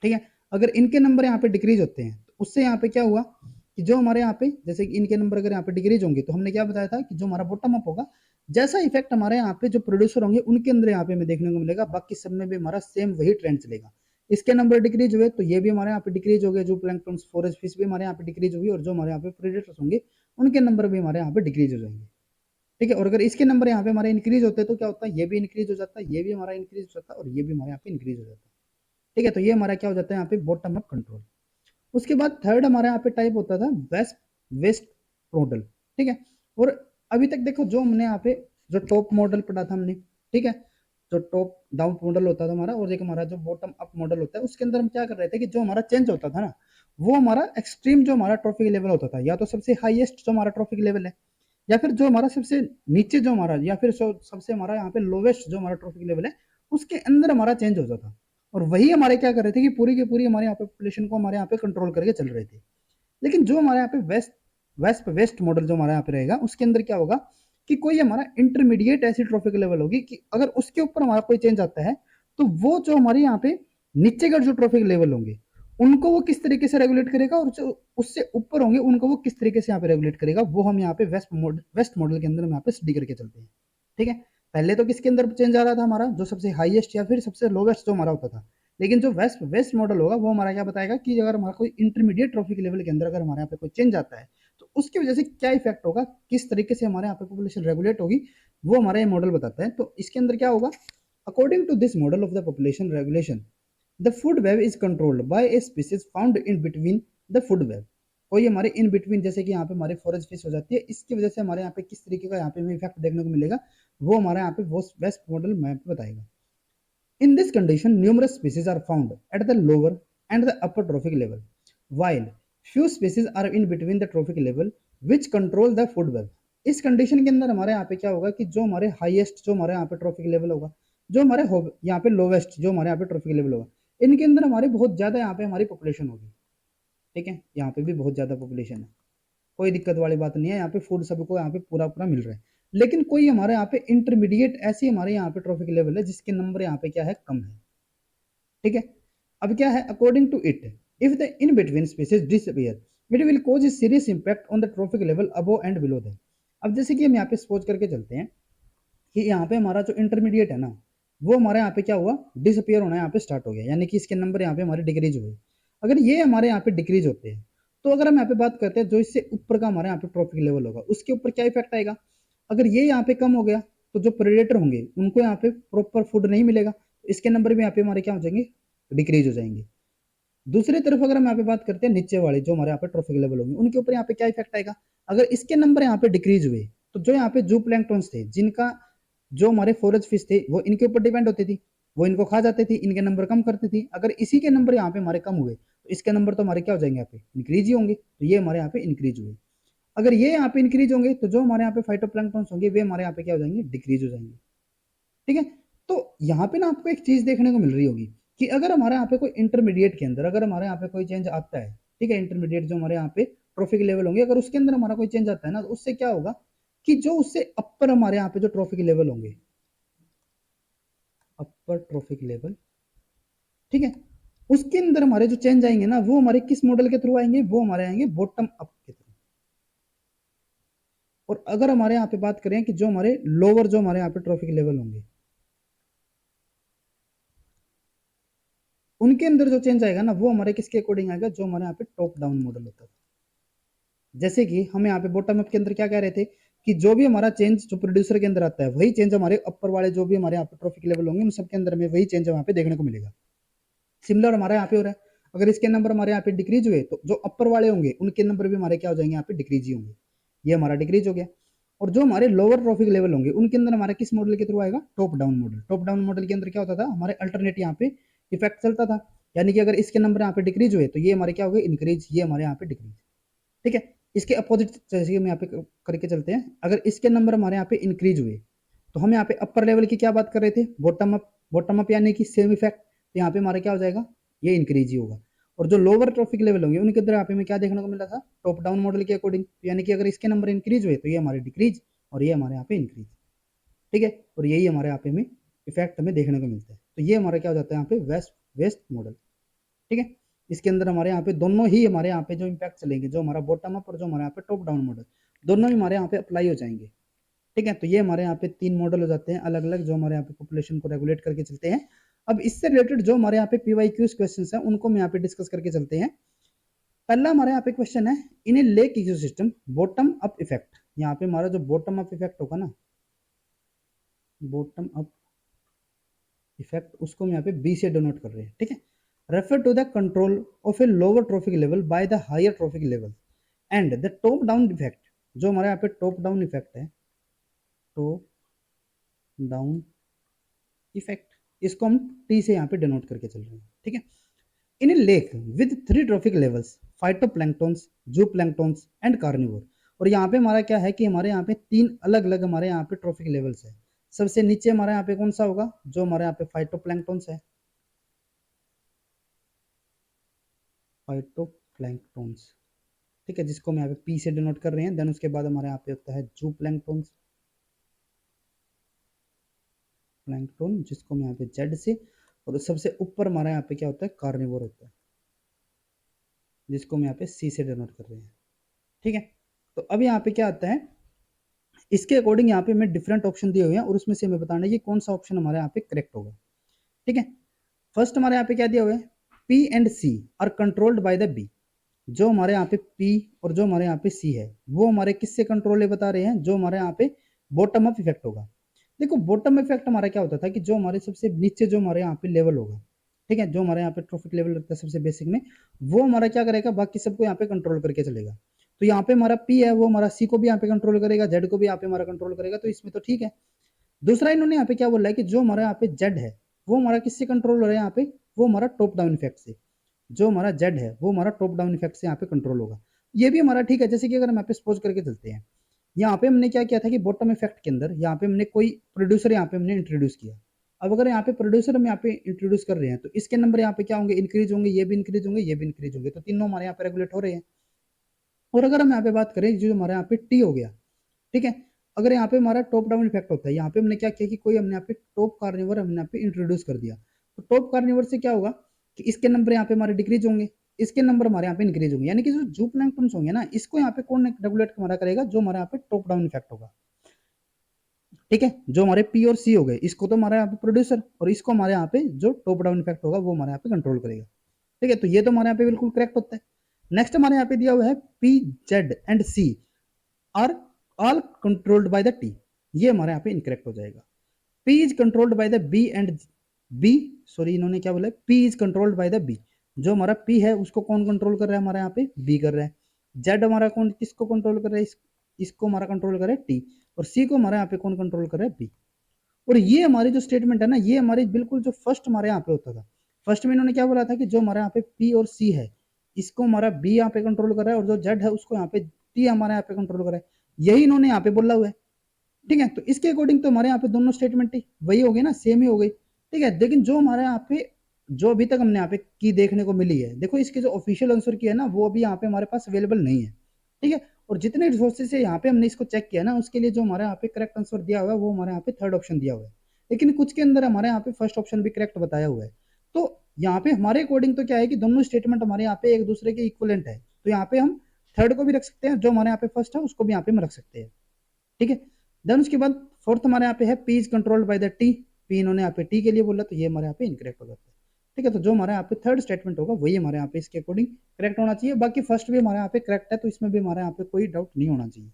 ठीक है। अगर इनके नंबर यहाँ पे डिक्रीज होते हैं तो उससे यहाँ पे क्या हुआ कि जो हमारे यहाँ पे जैसे कि इनके नंबर अगर यहाँ पे डिक्रीज होंगे तो हमने क्या बताया था कि जो हमारा बॉटम अप होगा जैसा इफेक्ट हमारे यहाँ पे जो प्रोड्यूसर होंगे उनके अंदर यहाँ पे हमें देखने को मिलेगा, बाकी सब में भी हमारा सेम वही ट्रेंड चलेगा। इसके नंबर डिक्रीज हुए तो ये भी हमारे यहाँ पे डिक्रीज हो गए, जो प्लैंक्टन फॉरेस्ट फिश भी हमारे यहाँ पे डिक्रीज होगी, और जो हमारे यहाँ पे प्रेडेटर्स होंगे उनके नंबर भी हमारे यहाँ पे डिक्रीज हो जाएंगे, ठीक है। और अगर इसके नंबर यहाँ पे हमारे इंक्रीज होते हैं तो क्या होता है, ये भी इंक्रीज हो जाता है, ये भी हमारा इंक्रीज हो जाता है, और ये भी हमारे यहाँ पे इंक्रीज हो जाता है, ठीक है। तो ये हमारा क्या हो जाता है यहाँ पे बॉटम अप कंट्रोल। उसके बाद थर्ड हमारे यहाँ पे टाइप होता था वेस्ट वेस्ट मॉडल, ठीक है। और अभी तक देखो जो हमने यहाँ पे जो टॉप मॉडल पढ़ा था हमने, ठीक है, जो टॉप डाउन मॉडल होता था हमारा, और एक हमारा जो बॉटम अप मॉडल होता है उसके अंदर हम क्या कर रहे थे कि जो हमारा चेंज होता था ना वो हमारा एक्सट्रीम जो हमारा ट्रॉफिक लेवल होता था, या तो सबसे हाईएस्ट जो हमारा ट्रॉफिक लेवल है, या फिर जो हमारा सबसे नीचे जो हमारा, या फिर सबसे हमारा यहाँ पे लोवेस्ट जो हमारा ट्रॉफिक लेवल है उसके अंदर हमारा चेंज हो जाता। और वही हमारे क्या कर रहे थे कि पूरी की पूरी हमारे यहाँ पे पॉपुलेशन को हमारे यहाँ पे कंट्रोल करके चल रहे थे। लेकिन जो हमारे यहाँ पे वेस्ट मॉडल जो हमारे यहाँ पे रहेगा उसके अंदर क्या होगा कि कोई हमारा इंटरमीडिएट ऐसी ट्रॉफिक लेवल होगी कि अगर उसके ऊपर हमारा कोई चेंज आता है तो वो जो हमारे यहाँ पे नीचे का जो ट्रॉफिक लेवल होंगे उनको वो किस तरीके से रेगुलेट करेगा, और जो उससे ऊपर होंगे उनको वो किस तरीके से यहाँ पे रेगुलेट करेगा, वो हम यहाँ पे वेस्ट मॉडल के अंदर हम यहाँ पे स्टडी करके चलते हैं, ठीक है। पहले तो किसके अंदर चेंज आ रहा था हमारा, जो सबसे हाईएस्ट या फिर सबसे लोवेस्ट जो हमारा होता था, लेकिन जो वेस्ट मॉडल होगा वो हमारा क्या बताएगा कि अगर हमारा कोई इंटरमीडिएट ट्रॉफिक लेवल के अंदर अगर हमारे यहाँ पे कोई चेंज आता है तो उसकी वजह से क्या इफेक्ट होगा, किस तरीके से हमारे यहाँ पे पॉपुलेशन रेगुलेट होगी, वो हमारा ये मॉडल बताता है। तो इसके अंदर क्या होगा, according to this model of the population regulation the food web is controlled by a species found in between the food web. कोई हमारे इन बिटवीन जैसे कि यहाँ पे हमारे फॉरेस्ट फिश हो जाती है, इसकी वजह से हमारे यहाँ पे किस तरीके का यहाँ पे हमें इफेक्ट देखने को मिलेगा वो हमारे यहाँ पे वेस्ट मॉडल मैप बताएगा। In this condition, numerous species are found at the lower and the upper trophic level, while few species are in between the trophic level, which control the food web. इस कंडीशन के अंदर हमारे यहाँ पे क्या होगा कि जो हमारे हाईएस्ट जो हमारे यहाँ पे ट्रॉफिक लेवल होगा, जो हमारे यहाँ पे लोवेस्ट जो हमारे यहाँ पे ट्रॉफिक लेवल होगा, इनके अंदर हमारे बहुत ज्यादा यहाँ पे हमारी पॉपुलेशन होगी, ठीक है। यहाँ पे भी बहुत ज्यादा पॉपुलेशन है, कोई दिक्कत वाली बात नहीं है, यहाँ पे फूड सबको यहाँ पे पूरा पूरा मिल रहा है। लेकिन कोई हमारे यहाँ पे इंटरमीडिएट ऐसी हमारे यहाँ पे ट्रॉफिक लेवल है जिसके नंबर यहाँ पे क्या है, कम है, ठीक है। अब क्या है, according to it if the in between species disappear it will cause a serious impact on the trophic level above and below them. अब जैसे कि हम यहाँ पे सपोज करके चलते हैं कि यहाँ पे हमारा जो इंटरमीडिएट है ना वो हमारे यहाँ पे क्या हुआ, डिसअपियर होना यहाँ पे स्टार्ट हो गया, यानी कि इसके नंबर यहाँ पे हमारे डिक्रीज हुए। अगर ये हमारे यहाँ पे डिक्रीज होते हैं तो अगर हम यहाँ पे बात करते हैं जो इससे ऊपर का हमारे यहाँ पे ट्रॉफिक लेवल होगा उसके ऊपर क्या इफेक्ट आएगा, अगर ये यहाँ पे कम हो गया तो जो प्रेडेटर होंगे उनको यहाँ पे प्रॉपर फूड नहीं मिलेगा, इसके नंबर भी यहाँ पे हमारे क्या हो जाएंगे, डिक्रीज हो जाएंगे। दूसरी तरफ अगर हम यहाँ पे बात करते हैं नीचे वाले जो हमारे यहाँ पे ट्रॉफिक लेवल होंगे उनके ऊपर यहाँ पे क्या इफेक्ट आएगा, अगर इसके नंबर यहाँ पे डिक्रीज हुए तो जो यहाँ पे जू प्लैंक्टन्स थे जिनका जो हमारे फोरेज फिश थे वो इनके ऊपर डिपेंड होती थी, वो इनको खा जाते थे, इनके नंबर कम करती थी। अगर इसी के नंबर यहाँ पे हमारे कम हुए तो इसके नंबर तो हमारे क्या हो जाएंगे, यहाँ पे इंक्रीज ही होंगे, तो ये हमारे यहाँ पे इंक्रीज हुए। अगर ये यहाँ पे इंक्रीज होंगे तो जो हमारे यहाँ पे फाइटोप्लैंक्टन्स होंगे वे हमारे यहाँ पे क्या हो जाएंगे, डिक्रीज हो जाएंगे, ठीक है। तो यहाँ पे ना आपको एक चीज देखने को मिल रही होगी कि अगर हमारे यहाँ पे कोई इंटरमीडिएट के अंदर अगर हमारे यहाँ पे कोई चेंज आता है, ठीक है, इंटरमीडिएट जो हमारे यहाँ पे ट्रॉफिक लेवल होंगे अगर उसके अंदर हमारा कोई चेंज आता है ना तो उससे क्या होगा कि जो उससे अपर हमारे यहाँ पे जो ट्रॉफिक लेवल होंगे, अपर ट्रॉफिक लेवल, ठीक है, उसके अंदर हमारे जो चेंज आएंगे ना वो हमारे किस मॉडल के थ्रू आएंगे, वो हमारे आएंगे बॉटम अप के थ्रू। और अगर हमारे यहाँ पे बात करें कि जो हमारे लोअर जो हमारे यहाँ पे ट्रॉफिक लेवल होंगे उनके अंदर जो चेंज आएगा ना वो हमारे किसके अकॉर्डिंग आएगा, जो हमारे यहाँ पे टॉप डाउन मॉडल होता है। जैसे कि हम यहाँ पे बॉटम अप के अंदर क्या कह रहे थे कि जो भी हमारा चेंज जो प्रोड्यूसर के अंदर आता है वही चेंज हमारे अपर वाले जो भी हमारे यहाँ पे ट्रॉफिक लेवल होंगे उन सबके अंदर में वही चेंज वहाँ पे देखने को मिलेगा। सिमिलर हमारे यहाँ पे हो रहा है, अगर इसके नंबर हमारे यहाँ पे डिक्रीज हुए तो जो अपर वाले होंगे उनके नंबर भी हमारे क्या हो जाएंगे, यहाँ पे डिक्रीज ही होंगे, ये हमारा डिक्रीज हो गया। और जो हमारे लोअर ट्रॉफिक लेवल होंगे उनके अंदर हमारा किस मॉडल के थ्रू आएगा, top down model. Top down model के अंदर क्या होता था, हमारे अल्टरनेट यहाँ पे इफेक्ट चलता था यानी कि अगर इसके नंबर यहाँ पे डिक्रीज हुए तो ये हमारे क्या हो गए इंक्रीज, ये हमारे यहाँ पे डिक्रीज। ठीक है, इसके अपोजिट जैसे हम यहाँ पे करके चलते हैं, अगर इसके नंबर हमारे यहाँ पे इंक्रीज हुए तो हम यहाँ पे अपर लेवल की क्या बात कर रहे थे, बॉटम अप, बॉटम अप यानी कि सेम इफेक्ट, तो यहाँ पे हमारा क्या हो जाएगा, ये इंक्रीज ही होगा। और जो लोअर ट्रॉफिक लेवल होंगे उनके अंदर यहाँ पे हमें क्या देखने को मिला था, टॉप डाउन मॉडल के अकॉर्डिंग, यानी कि अगर इसके नंबर इंक्रीज हुए तो ये हमारे डिक्रीज और ये हमारे यहाँ पे इंक्रीज। ठीक है, और यही हमारे यहाँ पे हमें इफेक्ट हमें देखने को मिलता है। तो ये हमारा क्या हो जाता है यहाँ पे वेस्ट वेस्ट मॉडल। ठीक है, इसके अंदर हमारे यहाँ पे दोनों ही हमारे यहाँ पे जो इम्पैक्ट चलेंगे, जो हमारा बॉटम अप और जो हमारे यहाँ पे टॉप डाउन मॉडल, दोनों ही हमारे यहाँ पे अप्लाई हो जाएंगे। ठीक है, तो ये हमारे यहाँ पे 3 मॉडल हो जाते हैं अलग अलग, जो हमारे यहाँ पे पॉपुलेशन को रेगुलेट करके चलते हैं। अब इससे रिलेटेड जो हमारे यहाँ पे पीवाईक्यूज क्वेश्चंस हैं उनको हम यहाँ पे डिस्कस करके चलते हैं। पहला हमारे यहाँ पे क्वेश्चन है, in a lake ecosystem bottom up effect, यहाँ पे हमारा जो बॉटम अप इफेक्ट होगा ना, बॉटम अप इफेक्ट, उसको हम यहाँ पे बी से डिनोट कर रहे हैं। ठीक है, refer to the control of a lower trophic level by the higher trophic level and the top down effect, जो हमारे यहाँ पे टॉप डाउन इफेक्ट है, टॉप डाउन इफेक्ट, इसको हम टी से यहाँ पे डिनोट करके चल रहे हैं। ठीक है, in a lake with 3 trophic levels, phytoplanktons, zooplanktons and carnivore, और यहाँ पे हमारा क्या है कि हमारे यहाँ पे 3 अलग अलग हमारे यहाँ पे ट्रॉफिक लेवल्स है। सबसे नीचे हमारे यहाँ पे कौन सा होगा, जो हमारे यहाँ पे फाइटोप्लैंक्टन्स है, फाइटोप्लैंक्टन्स। ठीक है, जिसको हम यहाँ पे पी से डिनोट कर रहे हैं। देन उसके बाद हमारे यहाँ पे होता है जूप्लैंक्टन्स, प्लैंक्टन, जिसको हम यहाँ पे जेड से, और सबसे ऊपर हमारा यहाँ पे क्या होता है, कार्निवोर होता है, जिसको हम यहाँ पे सी से डिनोट कर रहे हैं। ठीक है, तो अब यहाँ पे क्या आता है, इसके अकॉर्डिंग यहाँ पे हमें डिफरेंट ऑप्शन दिए हुए हैं और उसमें से हमें बताना है कि कौन सा ऑप्शन हमारे यहाँ पे करेक्ट होगा। ठीक है, फर्स्ट हमारे यहाँ पे क्या दिया हुआ है, P and C are controlled by the B, जो हमारे यहाँ पे पी और जो हमारे यहाँ पे सी है वो हमारे किससे कंट्रोल है बता रहे हैं, जो हमारे यहाँ पे बॉटम अप इफेक्ट होगा। देखो बॉटम इफेक्ट हमारा क्या होता था कि जो हमारे सबसे नीचे जो हमारे यहाँ पे लेवल होगा, ठीक है, जो हमारे यहाँ पे ट्रॉफिक लेवल रहता है सबसे बेसिक में, वो हमारा क्या करेगा, बाकी सबको यहाँ पे कंट्रोल करके चलेगा। तो यहाँ पे हमारा पी है वो हमारा सी को भी यहाँ पे कंट्रोल करेगा, जेड को भी यहाँ पे हमारा कंट्रोल करेगा, तो इसमें तो ठीक है। दूसरा इन्होंने यहाँ पे क्या बोला है कि जो हमारा यहाँ पे जेड है वो हमारा किससे कंट्रोल हो रहा है, यहाँ पे वो हमारा टॉप डाउन इफेक्ट से, जो हमारा जेड है वो हमारा टॉप डाउन इफेक्ट से यहाँ पे कंट्रोल होगा। ये भी हमारा ठीक है। जैसे कि अगर हम यहाँ पे सपोज करके चलते हैं, यहाँ पे हमने क्या किया था कि बॉटम इफेक्ट के अंदर यहाँ पे हमने कोई प्रोड्यूसर यहाँ पे हमने इंट्रोड्यूस किया। अब अगर यहाँ पे प्रोड्यूसर हम यहाँ पे इंट्रोड्यूस कर रहे हैं तो इसके नंबर यहाँ पे क्या होंगे, इंक्रीज होंगे, ये भी इंक्रीज होंगे, ये भी इंक्रीज होंगे, तो तीनों हमारे यहाँ पे रेगुलेट हो रहे हैं। और अगर हम यहाँ पे बात करें जो हमारे यहाँ पे टी हो गया, ठीक है, अगर यहाँ पे हमारा टॉप डाउन इफेक्ट होता है, यहाँ पे हमने क्या किया कि कोई हमने यहाँ पे टॉप कार्निवर हमने यहाँ पे इंट्रोड्यूस कर दिया, तो टॉप कार्निवर से क्या होगा कि इसके नंबर यहाँ पे हमारे डिक्रीज होंगे, इसके नंबर हमारे यहाँ पे इंक्रीज होंगे, यानी कि जो जूप्लैंक्टन्स होंगे ना, इसको यहाँ पे कौन रेगुलेट हमारा करेगा, जो हमारे यहाँ पे टॉप डाउन इफेक्ट होगा। ठीक है, जो हमारे पी और सी हो गए, इसको तो हमारे यहाँ पे प्रोड्यूसर, और इसको हमारे यहाँ पे जो टॉप डाउन इफेक्ट होगा वो हमारे यहाँ पे कंट्रोल करेगा। ठीक है, तो ये तो हमारे यहाँ पे बिल्कुल करेक्ट होता है। नेक्स्ट हमारे यहाँ पे दिया हुआ है P, Z and C are all controlled by the T, ये हमारे यहाँ पे इनकरेक्ट हो जाएगा। P is controlled by the B and B, sorry इन्होंने क्या बोला, P is controlled by the B, जो हमारा पी है उसको कौन कंट्रोल कर रहा है, हमारे यहाँ पे बी कर रहा है। जेड हमारा कौन किसको कंट्रोल कर रहा है, इसको हमारा कंट्रोल कर रहा है टी, और सी को हमारे यहाँ पे कौन कंट्रोल कर रहा है, बी। और ये हमारी जो स्टेटमेंट है ना, ये हमारी बिल्कुल जो फर्स्ट हमारे यहाँ पे होता था, फर्स्ट में इन्होंने क्या बोला था कि जो हमारे यहाँ पे पी और सी है इसको हमारा बी यहाँ पे कंट्रोल कर रहा है, और जो जेड है उसको यहाँ पे टी हमारे यहाँ पे कंट्रोल कर रहा है, यही इन्होंने यहाँ पे बोला हुआ है। ठीक है, तो इसके अकॉर्डिंग तो हमारे यहाँ पे दोनों स्टेटमेंट वही हो गई ना, सेम ही हो गई। ठीक है, लेकिन जो हमारे यहाँ पे जो अभी तक हमने यहाँ पे की देखने को मिली है, देखो इसके जो ऑफिशियल आंसर की है ना वो अभी यहाँ पे हमारे पास अवेलेबल नहीं है। ठीक है, और जितने रिसोर्सेज से यहाँ पे हमने इसको चेक किया ना, उसके लिए जो हमारे यहाँ पे करेक्ट आंसर दिया हुआ है वो हमारे यहाँ पे थर्ड ऑप्शन दिया हुआ है, लेकिन कुछ के अंदर हमारे यहाँ पे फर्स्ट ऑप्शन भी करेक्ट बताया हुआ है। तो यहाँ पे हमारे अकॉर्डिंग तो क्या है कि दोनों स्टेटमेंट हमारे यहाँ पे एक दूसरे के इक्वलेंट है, तो यहाँ पे हम थर्ड को भी रख सकते हैं, जो हमारे यहाँ पे फर्स्ट है उसको भी यहाँ पे हम रख सकते हैं। ठीक है, देन उसके बाद फोर्थ हमारे यहाँ पे है P is controlled by the T, P इन्होंने यहाँ पे टी के लिए बोला, तो ये हमारे यहाँ पे इनकरेक्ट हो जाता है। ठीक है, तो जो हमारे यहाँ पे थर्ड स्टेटमेंट होगा वही हमारे यहाँ पे इसके अकॉर्डिंग करेक्ट होना चाहिए। बाकी फर्स्ट भी हमारे यहाँ पे करेक्ट है, तो इसमें भी हमारे यहाँ पे कोई डाउट नहीं होना चाहिए।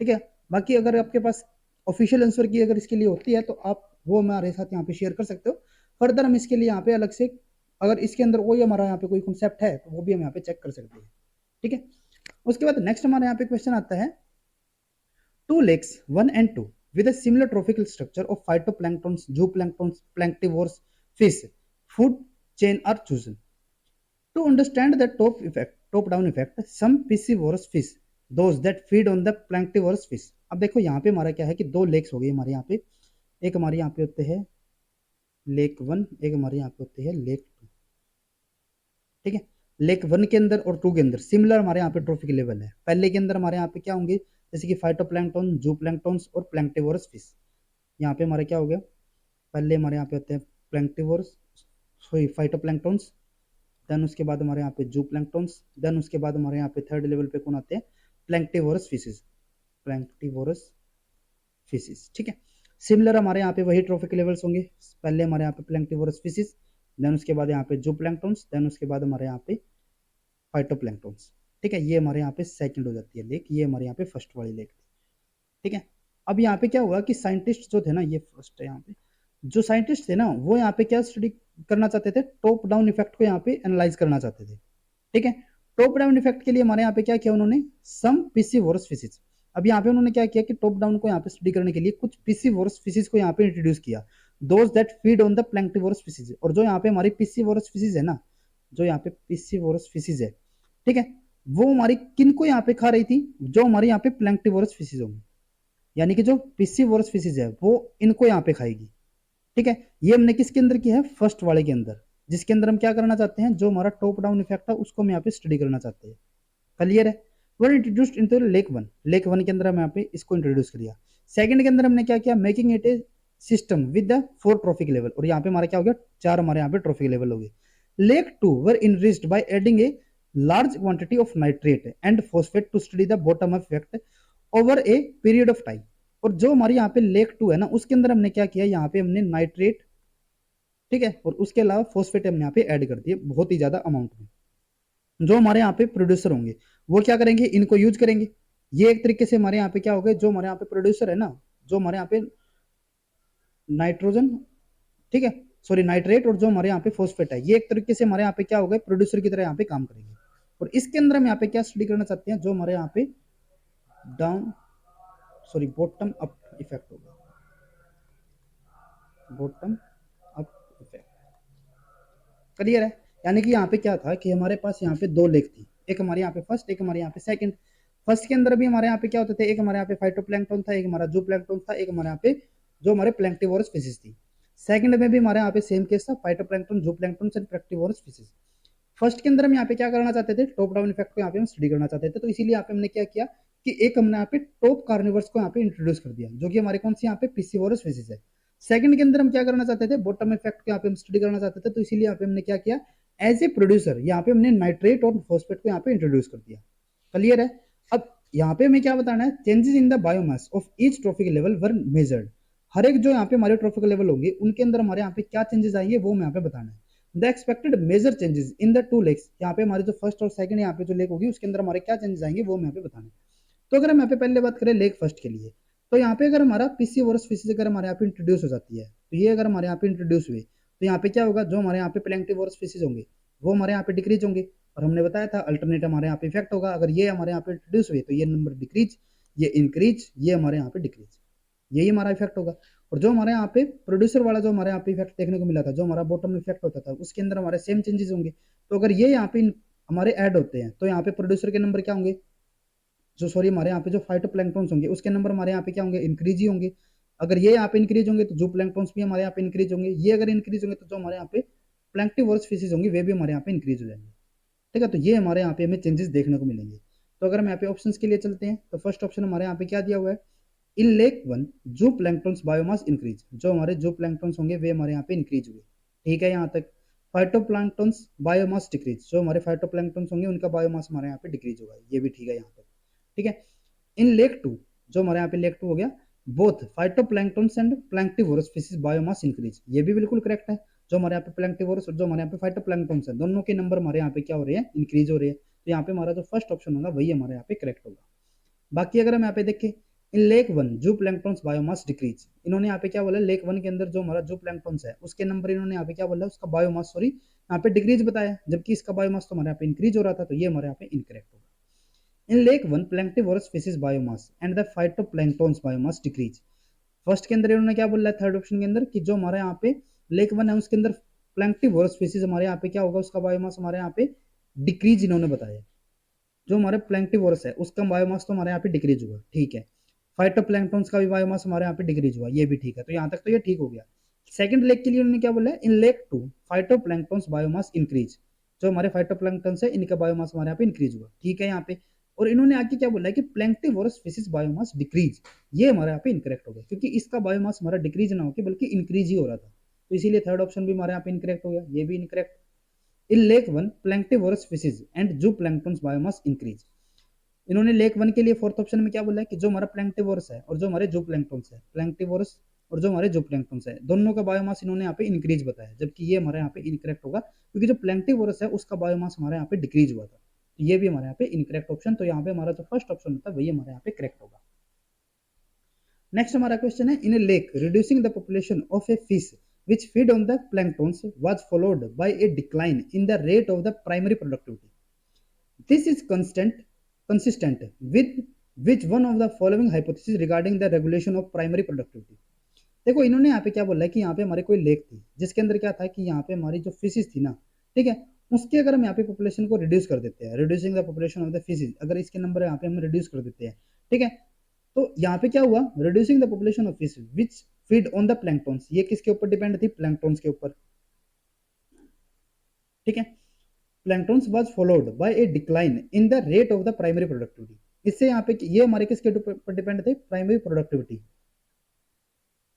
ठीक है, बाकी अगर आपके पास ऑफिशियल आंसर की अगर इसके लिए होती है तो आप वो हमारे साथ यहाँ पे शेयर कर सकते हो। फर्दर हम इसके लिए यहाँ पे अलग से अगर इसके अंदर कोई हमारा यहाँ पे कोई कॉन्सेप्ट है तो वो भी हम यहाँ पे चेक कर सकते हैं। ठीक है, उसके बाद नेक्स्ट हमारे यहाँ पे क्वेश्चन आता है, two lakes 1 and 2 with a similar trophical structure of phytoplanktons, zooplanktons, planktivores, fish food chain are chosen. To understand the top down effect, some piscivorous fish, those that feed on the planktivorous fish. अब देखो यहाँ पे हमारा क्या है कि दो लेक्स हो गए हमारे यहाँ पे, एक हमारे यहाँ पे होते हैं लेक वन, एक हमारे यहाँ पे होते हैं लेक टू। ठीक है, लेक वन के अंदर और टू के अंदर सिमिलर हमारे यहाँ पे ट्रॉफिक लेवल है। पहले के अंदर हमारे यहाँ पे क्या होंगे, जैसे कि फाइटोप्लैंक्टन, जूप्लैंक्टन्स और प्लैंक्टिवोरस फिश। यहाँ पे हमारा क्या हो गया, पहले हमारे यहाँ पे होते हैं प्लैंक्टिवोरस, सॉरी फाइटोप्लैंक्टन्स, देन उसके बाद हमारे यहाँ पे जूप्लैंक्टन्स, देन उसके बाद हमारे यहाँ पे थर्ड लेवल पे कौन आते हैं, प्लैंक्टिवोरस फिशेस, प्लैंक्टिवोरस फिशेस। ठीक है, सिमिलर हमारे यहाँ पे वही ट्रॉफिक लेवल्स होंगे, पहले हमारे यहाँ पे प्लैंक्टिवोरस फिशेस, देन उसके बाद यहाँ पे जूप्लैंक्टन्स, देन उसके बाद हमारे यहाँ पे फाइटोप्लैंक्टन्स। ठीक है, ये हमारे यहाँ पे सेकंड हो जाती है लेक, ये हमारे यहाँ पे फर्स्ट वाली लेक थी। ठीक है, अब यहाँ पे क्या हुआ कि साइंटिस्ट जो थे ना, ये फर्स्ट है यहाँ पे, जो साइंटिस्ट थे ना वो यहाँ पे क्या स्टडी करना चाहते थे, टॉप डाउन इफेक्ट को यहाँ पे एनालाइज करना चाहते थे। ठीक है, टॉप डाउन इफेक्ट के लिए हमारे यहाँ पे क्या किया उन्होंने, सम पिसिवोरस फिशेज। अब यहाँ पे उन्होंने क्या किया कि टॉप डाउन को यहाँ पे स्टडी करने के लिए कुछ पिसिवोरस फिशेज को यहाँ पे इंट्रोड्यूस किया, those that feed on the planktivorous fishes. और जो यहाँ पे हमारी पिसिवोरस फिशेज है ना, जो यहाँ पे पिसिवोरस फिशेज है, ठीक है, वो हमारी किन को यहाँ पे खा रही थी, जो हमारे यहाँ पे प्लैंक्टिवोरस फिशेज होंगी, यानी कि जो पिसिवोरस फिशेज है वो इनको यहाँ पे खाएगी। ठीक है, ये हमने किसके अंदर किया है, फर्स्ट वाले के अंदर, जिसके अंदर हम क्या करना चाहते हैं, जो हमारा टॉप डाउन इफेक्ट है उसको हम यहाँ पे स्टडी करना चाहते हैं। क्लियर है, were introduced into lake one, lake one के अंदर हम यहाँ पे इसको इंट्रोड्यूस किया। सेकंड के अंदर हमने क्या किया, making it A system with the 4 trophic level, और यहाँ पे हमारा क्या हो गया, 4 हमारे यहाँ पे ट्रॉफिक लेवल हो गए। Lake two were enriched by adding a large quantity of nitrate and phosphate to study the bottom effect over a period of time। और जो हमारे यहाँ पे लेक टू है ना, उसके अंदर हमने क्या किया, यहाँ पे हमने नाइट्रेट, ठीक है, और उसके अलावा फोस्फेट हमने यहाँ पे ऐड कर दिए बहुत ही ज्यादा अमाउंट में। जो हमारे यहाँ पे प्रोड्यूसर होंगे वो क्या करेंगे, इनको यूज करेंगे। ये एक तरीके से हमारे यहाँ पे क्या हो गए, जो हमारे यहाँ पे प्रोड्यूसर है ना, जो हमारे यहाँ पे नाइट्रोजन, ठीक है, सॉरी नाइट्रेट, और जो हमारे यहाँ पे फोस्फेट है, ये एक तरीके से हमारे यहाँ पे क्या हो गए, प्रोड्यूसर की तरह यहाँ पे काम करेंगे। और इसके अंदर हम यहाँ पे क्या स्टडी करना चाहते हैं, जो हमारे यहाँ पे down, sorry bottom up effect होगा, बॉटम अप इफेक्ट। क्लियर है, यानी कि यहाँ पे क्या था कि हमारे पास यहाँ पे दो लेक थी, एक हमारे यहाँ पे फर्स्ट, एक हमारे यहाँ पे सेकंड। फर्स्ट के अंदर भी हमारे यहाँ पे क्या होते थे, एक हमारे यहाँ पे फाइटोप्लैंक्टन था, एक हमारा जूप्लैंक्टन था, एक हमारे यहाँ पे जो हमारे प्लैंक्टिवोरस फिशेज थी। सेकंड में भी हमारे यहाँ पे सेम केस था, phytoplankton, zooplankton and planktivorous fishes. First के अंदर हम यहाँ पे क्या करना चाहते थे, टॉप डाउन इफेक्ट को यहाँ पे हम स्टडी करना चाहते थे, तो इसीलिए यहाँ पे हमने क्या किया कि एक हमने यहाँ पे टॉप कार्निवर्स को यहाँ पे इंट्रोड्यूस कर दिया, जो कि हमारे कौन सी यहाँ पे पिसिवोरस फिशेज है। सेकंड के अंदर हम क्या करना चाहते थे, बॉटम इफेक्ट को यहाँ पे हम स्टडी करना चाहते थे, तो इसीलिए यहाँ पे हमने क्या किया, एज ए प्रोड्यूसर यहाँ पे हमने नाइट्रेट और फॉस्फेट को यहाँ पे इंट्रोड्यूस कर दिया। क्लियर है, अब यहाँ पे हमें क्या बताना है, changes in the biomass of each trophic level were measured. हर एक जो यहाँ पे हमारे ट्रॉफिक लेवल होंगे उनके अंदर हमारे यहाँ पे क्या चेंजेस आएंगे वो हमें यहाँ पे बताना है। The expected major changes in the two lakes, यहाँ पे हमारे जो फर्स्ट और सेकंड यहाँ पे जो लेक होगी उसके अंदर हमारे क्या चेंजेस आएंगे वो हमें यहाँ पे बताना है। तो अगर हम यहाँ पे पहले बात करें लेक फर्स्ट के लिए, तो यहाँ पे अगर हमारा पिसिवोरस फिशेज अगर हमारे यहाँ पे इंट्रोड्यूस हो जाती है, तो ये अगर हमारे यहाँ पे इंट्रोड्यूस हुए तो यहाँ पे क्या होगा, जो हमारे यहाँ पे प्लैंक्टिवोरस फिशेज होंगे वो हमारे यहाँ पे डिक्रीज होंगे। और हमने बताया था अल्टरनेट हमारे यहाँ पे इफेक्ट होगा, अगर ये हमारे यहाँ पे इंट्रोड्यूस हुए तो ये नंबर डिक्रीज, ये इंक्रीज, ये हमारे यहाँ पे डिक्रीज, यही हमारा इफेक्ट होगा। और जो हमारे यहाँ पे प्रोड्यूसर वाला जो हमारे यहाँ पे इफेक्ट देखने को मिला था, जो हमारा बॉटम इफेक्ट होता था, उसके अंदर हमारे सेम चेंजेस होंगे। तो अगर ये यहाँ पे हमारे ऐड होते हैं तो यहाँ पे प्रोड्यूसर के नंबर क्या होंगे, जो सॉरी हमारे यहाँ पे जो फाइटोप्लैंक्टन्स होंगे उसके नंबर हमारे यहाँ पे क्या होंगे, इंक्रीज ही होंगे। अगर ये यहाँ पे इंक्रीज होंगे तो जो प्लैंक्टन्स भी हमारे यहाँ पे इंक्रीज होंगे, ये अगर इंक्रीज होंगे तो जो हमारे यहाँ पे प्लैंक्टिवोरस फिशेज होंगे वे भी हमारे यहाँ पे इंक्रीज हो जाएंगे। ठीक है, तो ये हमारे यहाँ पे हमें चेंजेस देखने को मिलेंगे। तो अगर हम यहाँ पे ऑप्शंस के लिए चलते हैं तो फर्स्ट ऑप्शन हमारे यहाँ पे क्या दिया हुआ है, इन लेक वन जो प्लैंक्टन्स बायोमास इंक्रीज, जो हमारे जो प्लैंक्टन्स होंगे वे हमारे यहाँ पे इंक्रीज हुए। ठीक है, यहाँ तक। फाइटोप्लैंक्टन्स बायोमास डिक्रीज, जो हमारे फाइटोप्लैंक्टन्स होंगे उनका बायोमास हमारे यहाँ पे डिक्रीज होगा, ये भी ठीक है यहाँ तक। ठीक है, इन लेक टू, जो हमारे यहाँ पे लेक टू हो गया, both phytoplanktons and planktivorous fishes biomass increase, ये भी बिल्कुल करेक्ट है। जो हमारे यहाँ पे प्लैंक्टिवोरस और जो हमारे यहाँ पे फाइटोप्लैंक्टन्स है, दोनों के नंबर हमारे यहाँ पे क्या हो रहे हैं, इंक्रीज हो रहे हैं। तो यहाँ पे हमारा जो फर्स्ट ऑप्शन होगा वही हमारे यहाँ पे करेक्ट होगा। बाकी अगर हम यहाँ पे देखें, इन लेक वन जो प्लैंक्टन्स बायोमास डिक्रीज, इन्होंने यहाँ पे क्या बोला, लेक वन के अंदर जो हमारा जो प्लैंक्टन्स है उसके नंबर इन्होंने यहाँ पे क्या बोला, उसका बायोमास सॉरी यहाँ पे डिक्रीज बताया, जबकि इसका बायोमास तो हमारे यहाँ पे इंक्रीज हो रहा था, तो ये हमारे यहाँ पे इनकरेक्ट होगा। In lake one, planktivorous fishes biomass and the phytoplanktons biomass decrease। First के अंदर इन्होंने क्या बोला है, थर्ड ऑप्शन के अंदर कि जो हमारा यहाँ पे लेक वन है उसके अंदर प्लैंक्टिवोरस फिशेज हमारे यहाँ पे क्या होगा, उसका बायोमास हमारे यहाँ पे डिक्रीज इन्होंने बताया। जो हमारे प्लैंक्टिवोरस है उसका बायोमास तो हमारे यहाँ पे डिक्रीज हुआ, ठीक है। फाइटोप्लैंक्टन्स का भी बायोमास हमारे यहाँ पे डिक्रीज हुआ, ये भी ठीक है। तो यहाँ तक तो ये ठीक हो गया। सेकंड लेग के लिए उन्होंने क्या बोला है, इन लेग 2 फाइटोप्लैंक्टन्स बायोमास इंक्रीज। जो हमारे फाइटोप्लैंक्टन्स है इनका बायोमास हमारे यहाँ पे इंक्रीज हुआ, ठीक है यहाँ पे। और इन्होंने आगे क्या बोला है कि प्लैंक्टिवोरस फिशेज बायोमास डिक्रीज। ये हमारे यहाँ पे इनकरेक्ट हो गया, क्योंकि इसका बायोमास हमारा डिक्रीज ना होकर बल्कि इंक्रीज ही हो रहा था। तो इसीलिए थर्ड ऑप्शन भी हमारे यहाँ पे इनकरेक्ट हो गया, ये भी incorrect. In lake 1 planktivorous fishes and zooplanktons biomass increase. इन्होंने लेक 1 के लिए फोर्थ ऑप्शन में क्या बोला है कि जो हमारा प्लैंक्टिवोरस है और जो हमारे जूप्लैंक्टन्स है, प्लैंक्टिवोरस और जो हमारे जूप्लैंक्टन्स है, दोनों का बायोमास इन्होंने यहाँ पे इंक्रीज बताया, जबकि ये हमारे यहाँ पे इनकरेक्ट होगा, क्योंकि जो प्लैंक्टिवोरस है उसका बायोमास हमारे यहाँ पे डिक्रीज हुआ था। तो ये भी हमारे यहाँ पे इनकरेक्ट ऑप्शन। तो यहाँ पे हमारा जो फर्स्ट ऑप्शन होता है वही हमारे यहाँ पे करेक्ट होगा। नेक्स्ट हमारा क्वेश्चन है, in a lake reducing the population of a fish which feed on the planktons was followed by a decline in the rate of the primary productivity. This is consistent with which one of the following hypothesis regarding the regulation of primary productivity. देखो इन्होंने यहाँ पे क्या बोला है कि यहाँ पे हमारे कोई लेक थी जिसके अंदर क्या था कि यहाँ पे हमारी जो फिशेज थी ना, ठीक है, उसके अगर हम यहाँ पे पॉपुलेशन को रिड्यूस कर देते हैं, reducing the population of the fishes, अगर इसके नंबर यहाँ पे हम रिड्यूस कर देते हैं, ठीक है, तो यहाँ पे क्या हुआ, reducing the population of fish which feed on the planktons. ये किसके ऊपर डिपेंड थी, प्लैंक्टन्स के ऊपर, ठीक है। Planktons was followed by A decline in the rate of the primary productivity. इससे यहाँ पे ये हमारे किसके ऊपर डिपेंड थे, प्राइमरी प्रोडक्टिविटी।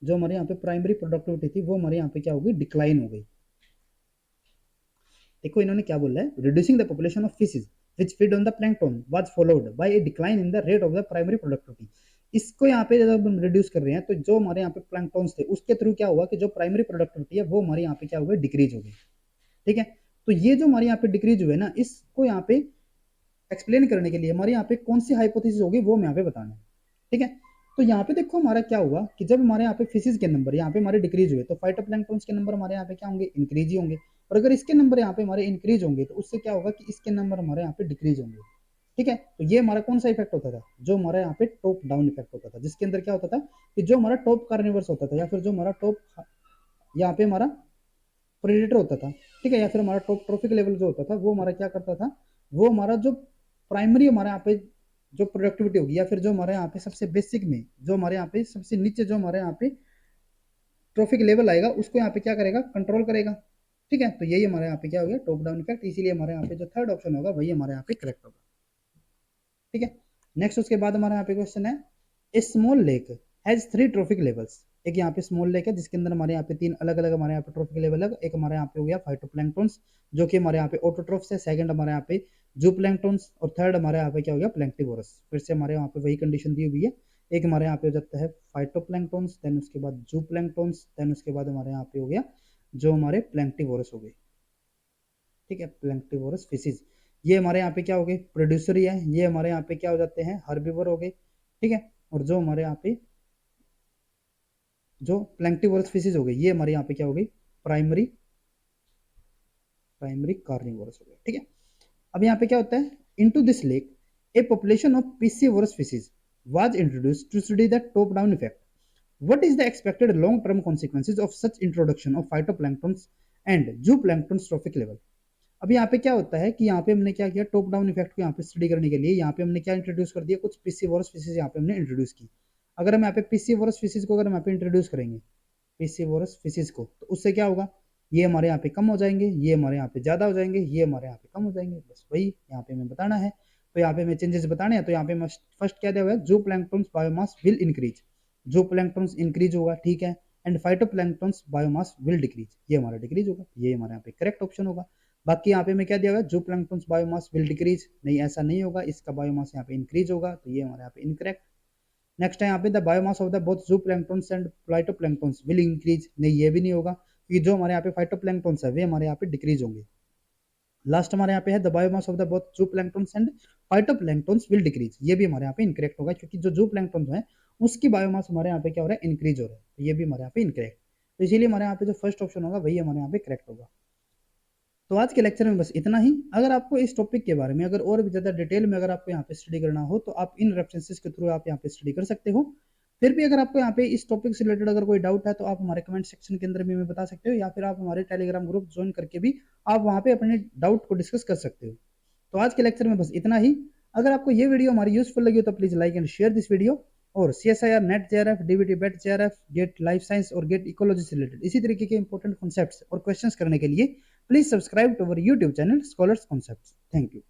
जो हमारे यहाँ पे प्राइमरी प्रोडक्टिविटी थी वो हमारे यहाँ पे क्या हो गई, डिक्लाइन हो गई। देखो इन्होंने क्या बोला है, reducing the population of fishes which feed on the plankton was followed by A decline in the rate of the primary productivity. इसको यहाँ पे जब हम रिड्यूस कर रहे हैं तो जो हमारे यहाँ पे प्लैंक्टन्स थे उसके थ्रू क्या हुआ कि जो प्राइमरी प्रोडक्टिविटी है वो हमारे यहाँ पे क्या हो गई, डिक्रीज हो गई, ठीक है। तो ये जो हमारे यहाँ पे डिक्रीज हुए ना, इसको यहाँ पे एक्सप्लेन करने के लिए हमारे यहाँ पे कौन सी हाइपोथेसिस होगी वो मैं यहाँ पे बताना है, ठीक है। तो यहाँ पे देखो हमारा क्या हुआ कि जब हमारे यहाँ पे फिशेज के नंबर यहाँ पे हमारे डिक्रीज हुए तो फाइटोप्लैंक्टन्स के नंबर हमारे यहाँ पे क्या होंगे, इंक्रीज ही होंगे। और अगर इसके नंबर यहाँ पे हमारे इंक्रीज होंगे तो उससे क्या होगा कि इसके नंबर हमारे यहाँ पे डिक्रीज होंगे, ठीक है। तो ये हमारा कौन सा इफेक्ट होता था, जो हमारा यहाँ पे टॉप डाउन इफेक्ट होता था, जिसके अंदर क्या होता था कि जो हमारा टॉप कार्निवर्स होता था या फिर जो हमारा टॉप यहाँ पे हमारा प्रेडेटर होता था, ठीक है, या फिर हमारा टॉप ट्रॉफिक लेवल जो होता था वो हमारा क्या करता था, वो हमारा जो प्राइमरी हमारे यहाँ पे जो प्रोडक्टिविटी होगी या फिर जो हमारे यहाँ पे सबसे बेसिक में जो हमारे यहाँ पे सबसे नीचे जो हमारे यहाँ पे ट्रॉफिक लेवल आएगा उसको यहाँ पे क्या करेगा, कंट्रोल करेगा, ठीक है। तो यही हमारे यहाँ पे क्या हो गया, टॉप डाउन इफेक्ट। इसीलिए हमारे यहाँ पे जो थर्ड ऑप्शन होगा वही हमारे यहाँ पे करेक्ट होगा, ठीक है। नेक्स्ट उसके बाद हमारे यहाँ पे क्वेश्चन है, a small lake has 3 trophic levels. एक यहाँ पे स्मॉल लेक है जिसके अंदर हमारे यहाँ पे 3 अलग अलग हमारे यहाँ पे ट्रॉफिक लेवल है। एक हमारे यहाँ पे हो गया फाइटोप्लैंक्टन्स जो कि हमारे यहाँ पे ऑटोट्रॉफ्स है, सेकंड हमारे यहाँ पे जूप्लैंक्टन्स और थर्ड हमारे यहाँ पे क्या हो गया, प्लैंक्टिवोरस। फिर से हमारे यहाँ पे वही कंडीशन दी हुई है, एक हमारे यहाँ पे हो जाता है फाइटोप्लैंक्टन्स, देन उसके बाद जूप्लैंक्टन्स, देन उसके बाद हमारे यहाँ पे हो गया जो हमारे प्लैंक्टिवोरस हो गए, ठीक है, प्लैंक्टिवोरस फिशेज। ये हमारे यहाँ पे क्या हो गए, प्रोड्यूसर ही है। ये हमारे यहाँ पे क्या हो जाते हैं, हर्बीवर हो गए, ठीक है। और जो हमारे यहाँ पे जो प्लैंक्टिवोरस फिशेज हो गई ये हमारे यहाँ पे क्या हो गई, प्राइमरी कार्निवोरस हो गए, ठीक है। अब यहाँ पे क्या होता है, into this lake a population of piscivorous fishes was introduced to study the top down effect. What is the expected long-term consequences of such introduction of phytoplanktons and zooplanktons trophic level? अब यहाँ पे क्या होता है कि यहाँ पे हमने क्या किया, टॉप डाउन इफेक्ट को यहाँ पे स्टडी करने के लिए यहाँ पे हमने क्या इंट्रोड्यूस कर दिया, कुछ पिस्सीवोरस फिशेज यहाँ पे हमने इंट्रोड्यूस की। अगर हम यहाँ पे पिस्सीवोरस फिशेज को अगर हम यहाँ पे इंट्रोड्यूस करेंगे पिस्सीवोरस फिशेज को, तो उससे क्या होगा, ये हमारे यहाँ पे कम हो जाएंगे, ये हमारे यहाँ पे ज्यादा हो जाएंगे, ये हमारे यहाँ पे कम हो जाएंगे, बस वही यहाँ पे हमें बताना है। तो यहाँ पे हमें चेंजेस बताने हैं। तो यहाँ पे फर्स्ट क्या दिया हुआ है, जूप्लैंक्टन्स बायोमास विल इंक्रीज, जूप्लैंक्टन्स इंक्रीज होगा, ठीक है, and phytoplanktons biomass will decrease, ये हमारा डिक्रीज होगा, ये हमारे यहाँ पे करेक्ट ऑप्शन होगा। बाकी यहाँ पे मैं क्या दिया हुआ है, जूप्लैंक्टन्स बायोमास विल डिक्रीज, नहीं ऐसा नहीं होगा, इसका बायोमास यहाँ पे इंक्रीज होगा, तो ये हमारे यहाँ पे इनकरेक्ट। नेक्स्ट है यहाँ पे the biomass of the both zooplanktons and phytoplanktons will increase, नहीं ये भी नहीं होगा क्योंकि जो हमारे यहाँ पे फाइटोप्लैंक्टन्स है वे हमारे यहाँ पे डिक्रीज होंगे। लास्ट हमारे यहाँ पे है the biomass of the both zooplanktons and phytoplanktons will decrease, ये भी हमारे यहाँ पे इनकरेक्ट होगा क्योंकि जो जूप्लैंक्टन है उसकी बायोमास हमारे यहाँ पे क्या हो रहा है, इंक्रीज हो रहा है, तो ये भी हमारे यहाँ पे इनकरेक्ट। तो इसीलिए हमारे यहाँ पे जो फर्स्ट ऑप्शन होगा वही हमारे यहाँ पे करेक्ट होगा। तो आज के लेक्चर में बस इतना ही। अगर आपको इस टॉपिक के बारे में अगर और भी ज़्यादा डिटेल में अगर आपको यहाँ पे स्टडी करना हो तो आप इन रेफरेंसेस के थ्रू आप यहाँ पे स्टडी कर सकते हो। फिर भी अगर आपको यहाँ पे इस टॉपिक से रिलेटेड अगर कोई डाउट है तो आप हमारे कमेंट सेक्शन के अंदर भी हमें बता सकते हो, या फिर आप हमारे टेलीग्राम ग्रुप ज्वाइन करके भी आप वहाँ पे अपने डाउट को डिस्कस कर सकते हो। तो आज के लेक्चर में बस इतना ही। अगर आपको ये वीडियो हमारी यूजफुल लगी हो तो please like and share this video. और CSIR, नेट JRF, DBT, बेट JRF, गेट लाइफ साइंस और गेट इकोलॉजी से रिलेटेड इसी तरीके के इंपॉर्टेंट कॉन्सेप्ट्स और क्वेश्चंस करने के लिए please subscribe to our YouTube channel Scholars Concepts. Thank you.